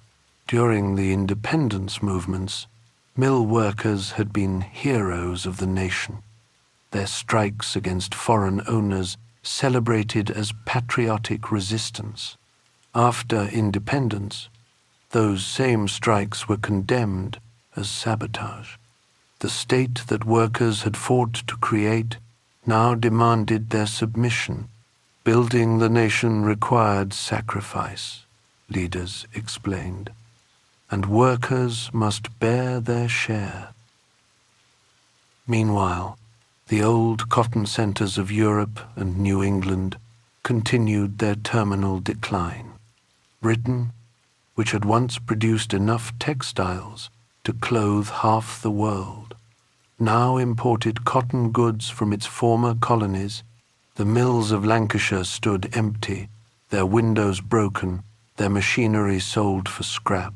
During the independence movements, mill workers had been heroes of the nation, their strikes against foreign owners celebrated as patriotic resistance. After independence, those same strikes were condemned as sabotage. The state that workers had fought to create now demanded their submission. Building the nation required sacrifice, leaders explained, and workers must bear their share. Meanwhile, the old cotton centers of Europe and New England continued their terminal decline. Britain, which had once produced enough textiles to clothe half the world, now imported cotton goods from its former colonies. The mills of Lancashire stood empty, their windows broken, their machinery sold for scrap.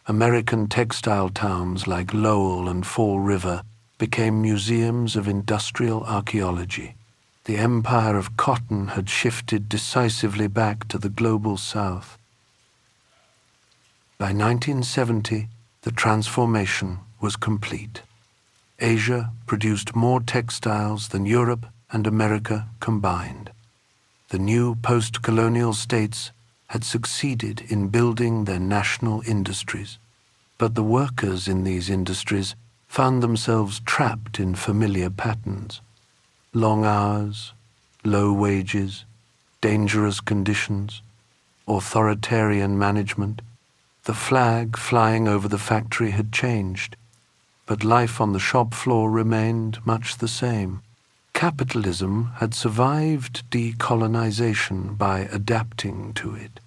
American textile towns like Lowell and Fall River became museums of industrial archaeology. The empire of cotton had shifted decisively back to the global south. By 1970, the transformation was complete. Asia produced more textiles than Europe and America combined. The new post-colonial states had succeeded in building their national industries, but the workers in these industries found themselves trapped in familiar patterns. Long hours, low wages, dangerous conditions, authoritarian management. The flag flying over the factory had changed, but life on the shop floor remained much the same. Capitalism had survived decolonization by adapting to it,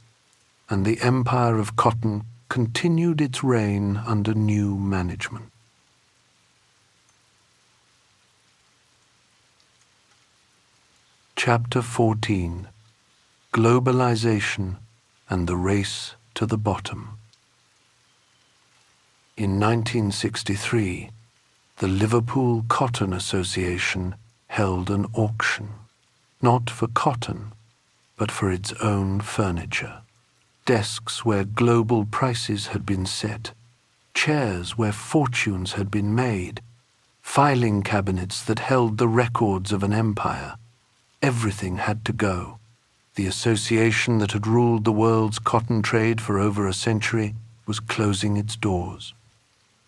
and the empire of cotton continued its reign under new management. Chapter 14: Globalization and the Race to the Bottom. In 1963, the Liverpool Cotton Association held an auction, not for cotton, but for its own furniture. Desks where global prices had been set, chairs where fortunes had been made, filing cabinets that held the records of an empire. Everything had to go. The association that had ruled the world's cotton trade for over a century was closing its doors.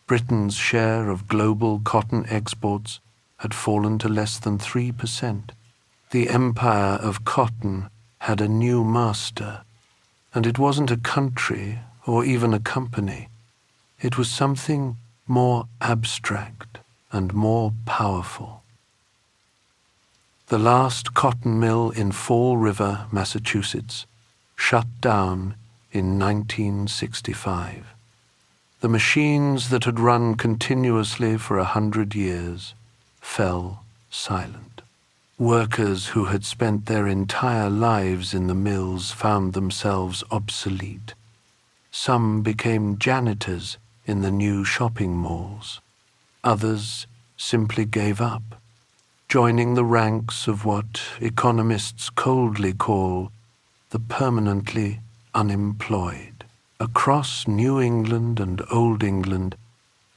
Britain's share of global cotton exports had fallen to less than 3%. The empire of cotton had a new master, and it wasn't a country or even a company. It was something more abstract and more powerful. The last cotton mill in Fall River, Massachusetts, shut down in 1965. The machines that had run continuously for 100 years fell silent. Workers who had spent their entire lives in the mills found themselves obsolete. Some became janitors in the new shopping malls. Others simply gave up, joining the ranks of what economists coldly call the permanently unemployed. Across New England and Old England,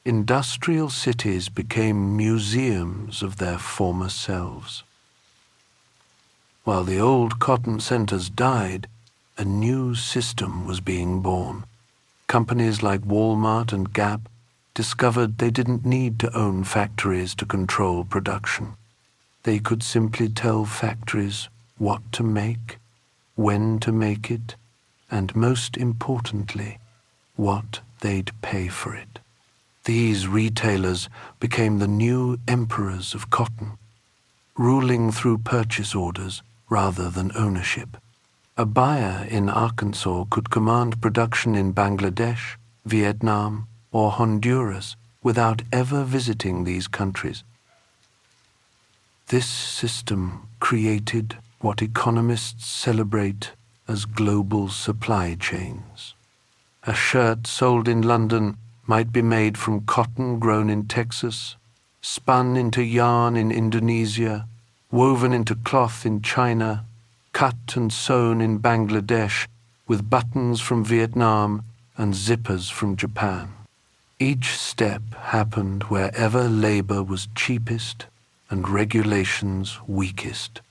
industrial cities became museums of their former selves. While the old cotton centers died, a new system was being born. Companies like Walmart and Gap discovered they didn't need to own factories to control production. They could simply tell factories what to make, when to make it, and most importantly, what they'd pay for it. These retailers became the new emperors of cotton, ruling through purchase orders rather than ownership. A buyer in Arkansas could command production in Bangladesh, Vietnam, or Honduras without ever visiting these countries. This system created what economists celebrate as global supply chains. A shirt sold in London might be made from cotton grown in Texas, spun into yarn in Indonesia, woven into cloth in China, cut and sewn in Bangladesh, with buttons from Vietnam and zippers from Japan. Each step happened wherever labor was cheapest and regulations weakest.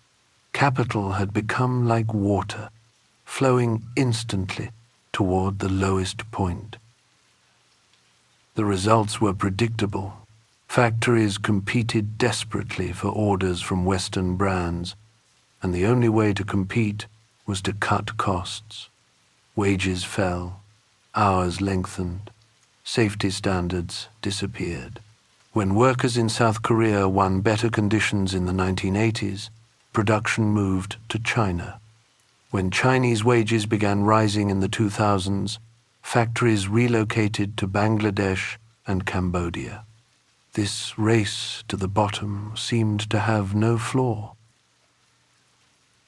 Capital had become like water, flowing instantly toward the lowest point. The results were predictable. Factories competed desperately for orders from Western brands, and the only way to compete was to cut costs. Wages fell, hours lengthened, safety standards disappeared. When workers in South Korea won better conditions in the 1980s, production moved to China. When Chinese wages began rising in the 2000s, factories relocated to Bangladesh and Cambodia. This race to the bottom seemed to have no flaw.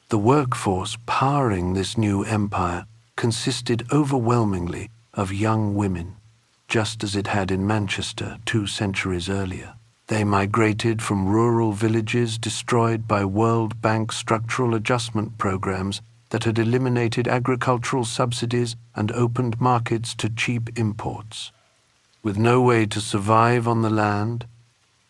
The workforce powering this new empire consisted overwhelmingly of young women, just as it had in Manchester 2 centuries earlier. They migrated from rural villages destroyed by World Bank structural adjustment programs that had eliminated agricultural subsidies and opened markets to cheap imports. With no way to survive on the land,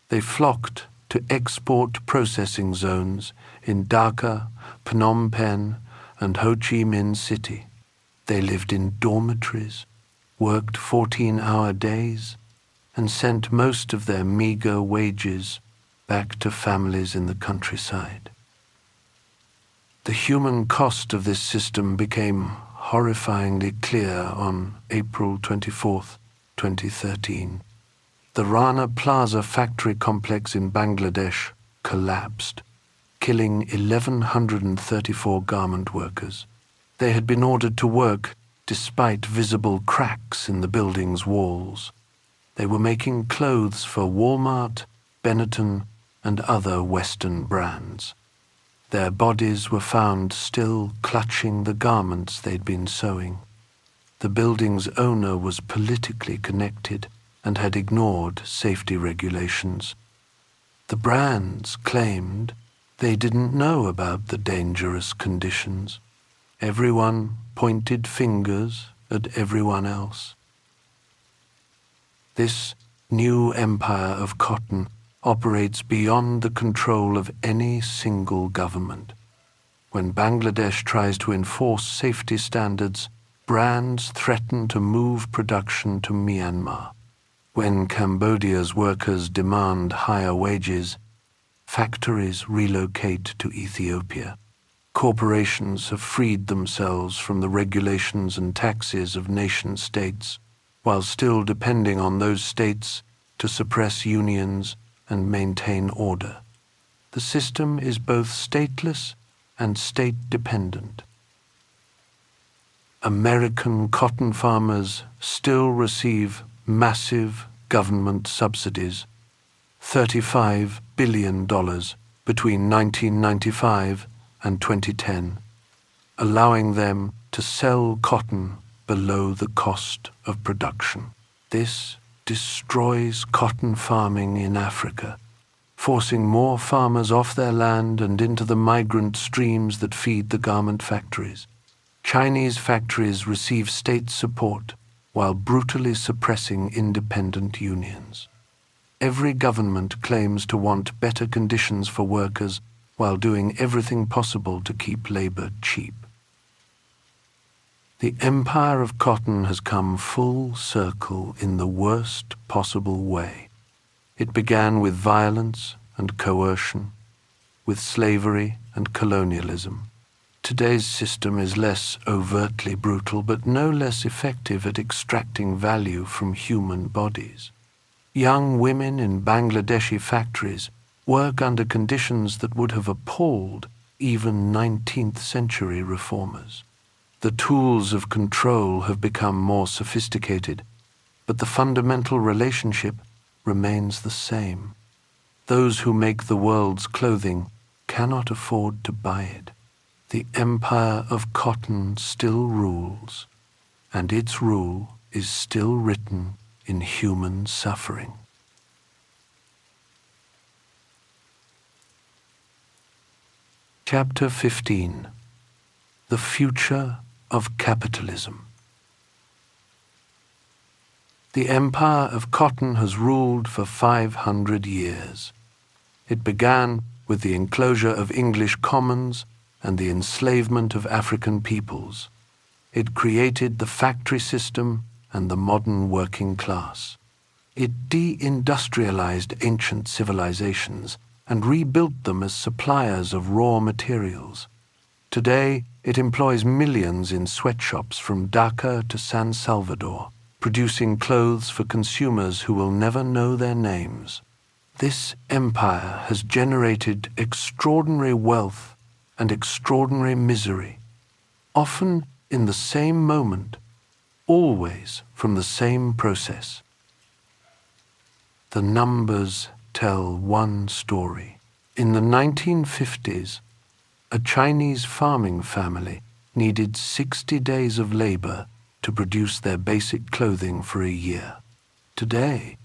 they flocked to export processing zones in Dhaka, Phnom Penh, and Ho Chi Minh City. They lived in dormitories, worked 14-hour days, and sent most of their meager wages back to families in the countryside. The human cost of this system became horrifyingly clear on April 24, 2013. The Rana Plaza factory complex in Bangladesh collapsed, killing 1,134 garment workers. They had been ordered to work despite visible cracks in the building's walls. They were making clothes for Walmart, Benetton, and other Western brands. Their bodies were found still clutching the garments they'd been sewing. The building's owner was politically connected and had ignored safety regulations. The brands claimed they didn't know about the dangerous conditions. Everyone pointed fingers at everyone else. This new empire of cotton operates beyond the control of any single government. When Bangladesh tries to enforce safety standards, brands threaten to move production to Myanmar. When Cambodia's workers demand higher wages, factories relocate to Ethiopia. Corporations have freed themselves from the regulations and taxes of nation-states, while still depending on those states to suppress unions and maintain order. The system is both stateless and state-dependent. American cotton farmers still receive massive government subsidies, $35 billion between 1995 and 2010, allowing them to sell cotton below the cost of production. This destroys cotton farming in Africa, forcing more farmers off their land and into the migrant streams that feed the garment factories. Chinese factories receive state support while brutally suppressing independent unions. Every government claims to want better conditions for workers while doing everything possible to keep labor cheap. The empire of cotton has come full circle in the worst possible way. It began with violence and coercion, with slavery and colonialism. Today's system is less overtly brutal, but no less effective at extracting value from human bodies. Young women in Bangladeshi factories work under conditions that would have appalled even 19th century reformers. The tools of control have become more sophisticated, but the fundamental relationship remains the same. Those who make the world's clothing cannot afford to buy it. The empire of cotton still rules, and its rule is still written in human suffering. Chapter 15. The Future of Capitalism. The empire of cotton has ruled for 500 years. It began with the enclosure of English commons and the enslavement of African peoples. It created the factory system and the modern working class. It deindustrialized ancient civilizations and rebuilt them as suppliers of raw materials. Today, it employs millions in sweatshops from Dhaka to San Salvador, producing clothes for consumers who will never know their names. This empire has generated extraordinary wealth and extraordinary misery, often in the same moment, always from the same process. The numbers tell one story. In the 1950s, a Chinese farming family needed 60 days of labor to produce their basic clothing for a year. Today,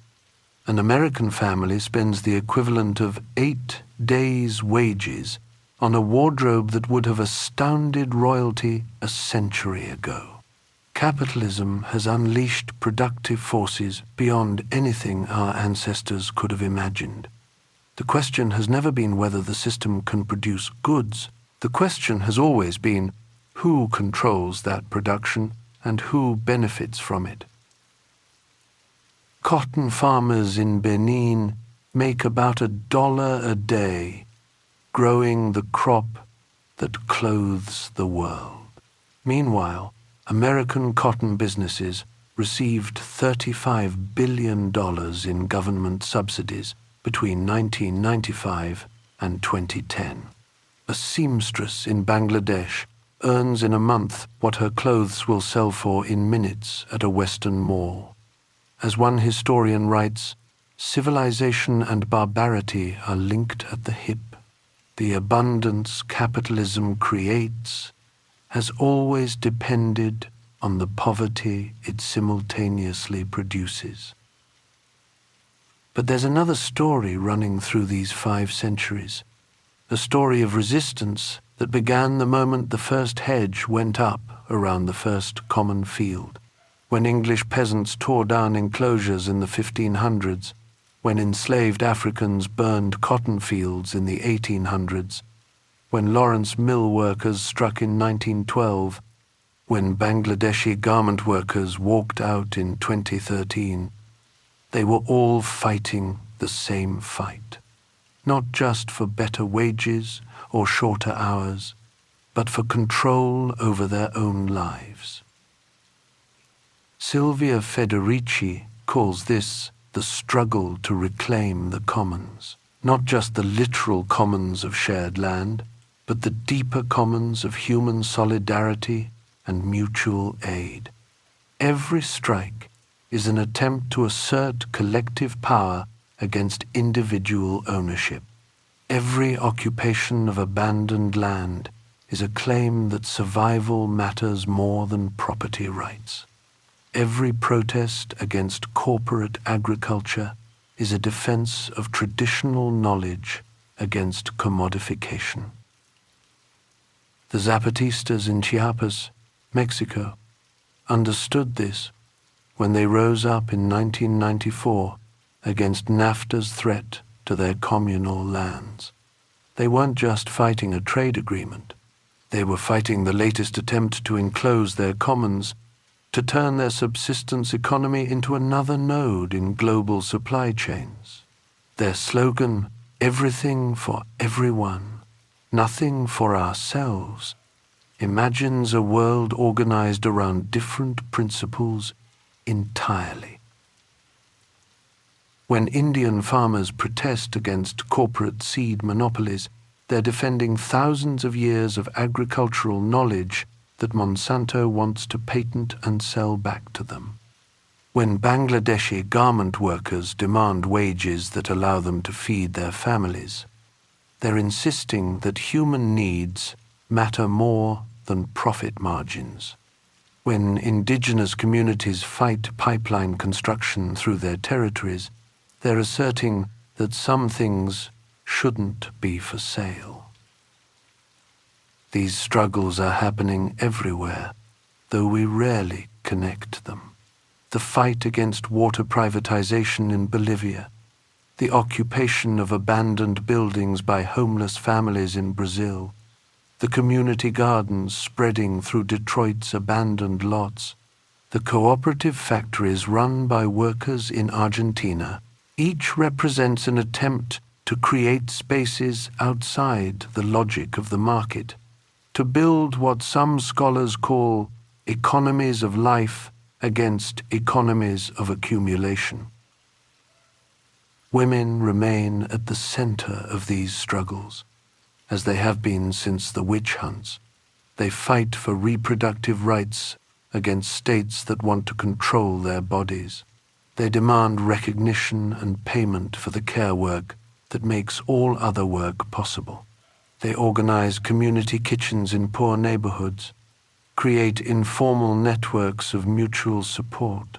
an American family spends the equivalent of 8 days' wages on a wardrobe that would have astounded royalty a century ago. Capitalism has unleashed productive forces beyond anything our ancestors could have imagined. The question has never been whether the system can produce goods. The question has always been who controls that production and who benefits from it. Cotton farmers in Benin make about $1 a day, growing the crop that clothes the world. Meanwhile, American cotton businesses received $35 billion in government subsidies between 1995 and 2010. A seamstress in Bangladesh earns in a month what her clothes will sell for in minutes at a Western mall. As one historian writes, civilization and barbarity are linked at the hip. The abundance capitalism creates has always depended on the poverty it simultaneously produces. But there's another story running through these 5 centuries, a story of resistance that began the moment the first hedge went up around the first common field, when English peasants tore down enclosures in the 1500s, when enslaved Africans burned cotton fields in the 1800s, when Lawrence mill workers struck in 1912, when Bangladeshi garment workers walked out in 2013, they were all fighting the same fight, not just for better wages or shorter hours, but for control over their own lives. Silvia Federici calls this the struggle to reclaim the commons, not just the literal commons of shared land, but the deeper commons of human solidarity and mutual aid. Every strike is an attempt to assert collective power against individual ownership. Every occupation of abandoned land is a claim that survival matters more than property rights. Every protest against corporate agriculture is a defense of traditional knowledge against commodification. The Zapatistas in Chiapas, Mexico, understood this when they rose up in 1994 against NAFTA's threat to their communal lands. They weren't just fighting a trade agreement. They were fighting the latest attempt to enclose their commons, to turn their subsistence economy into another node in global supply chains. Their slogan, "Everything for everyone, nothing for ourselves," imagines a world organized around different principles entirely. When Indian farmers protest against corporate seed monopolies, they're defending thousands of years of agricultural knowledge that Monsanto wants to patent and sell back to them. When Bangladeshi garment workers demand wages that allow them to feed their families, they're insisting that human needs matter more than profit margins. When indigenous communities fight pipeline construction through their territories, they're asserting that some things shouldn't be for sale. These struggles are happening everywhere, though we rarely connect them. The fight against water privatization in Bolivia, the occupation of abandoned buildings by homeless families in Brazil, the community gardens spreading through Detroit's abandoned lots, the cooperative factories run by workers in Argentina, each represents an attempt to create spaces outside the logic of the market, to build what some scholars call economies of life against economies of accumulation. Women remain at the center of these struggles, as they have been since the witch hunts. They fight for reproductive rights against states that want to control their bodies. They demand recognition and payment for the care work that makes all other work possible. They organize community kitchens in poor neighborhoods, create informal networks of mutual support,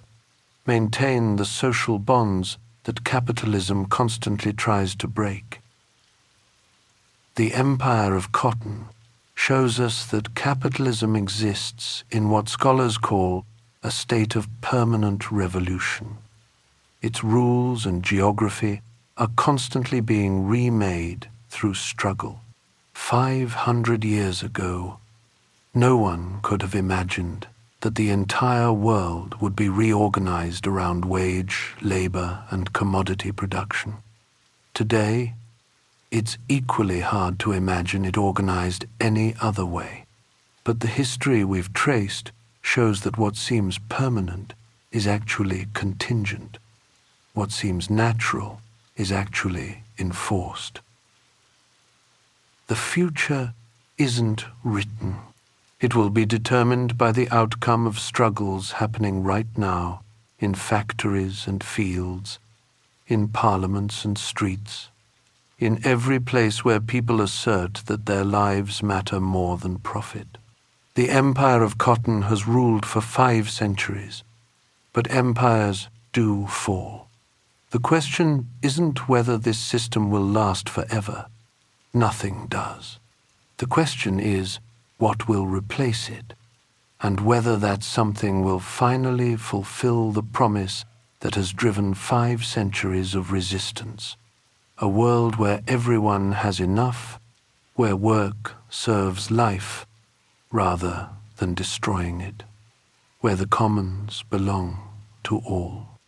maintain the social bonds that capitalism constantly tries to break. The empire of cotton shows us that capitalism exists in what scholars call a state of permanent revolution. Its rules and geography are constantly being remade through struggle. 500 years ago, no one could have imagined that the entire world would be reorganized around wage, labor, and commodity production. Today, it's equally hard to imagine it organized any other way. But the history we've traced shows that what seems permanent is actually contingent. What seems natural is actually enforced. The future isn't written. It will be determined by the outcome of struggles happening right now in factories and fields, in parliaments and streets, in every place where people assert that their lives matter more than profit. The empire of cotton has ruled for 5 centuries, but empires do fall. The question isn't whether this system will last forever. Nothing does. The question is what will replace it, and whether that something will finally fulfill the promise that has driven 5 centuries of resistance. A world where everyone has enough, where work serves life rather than destroying it, where the commons belong to all.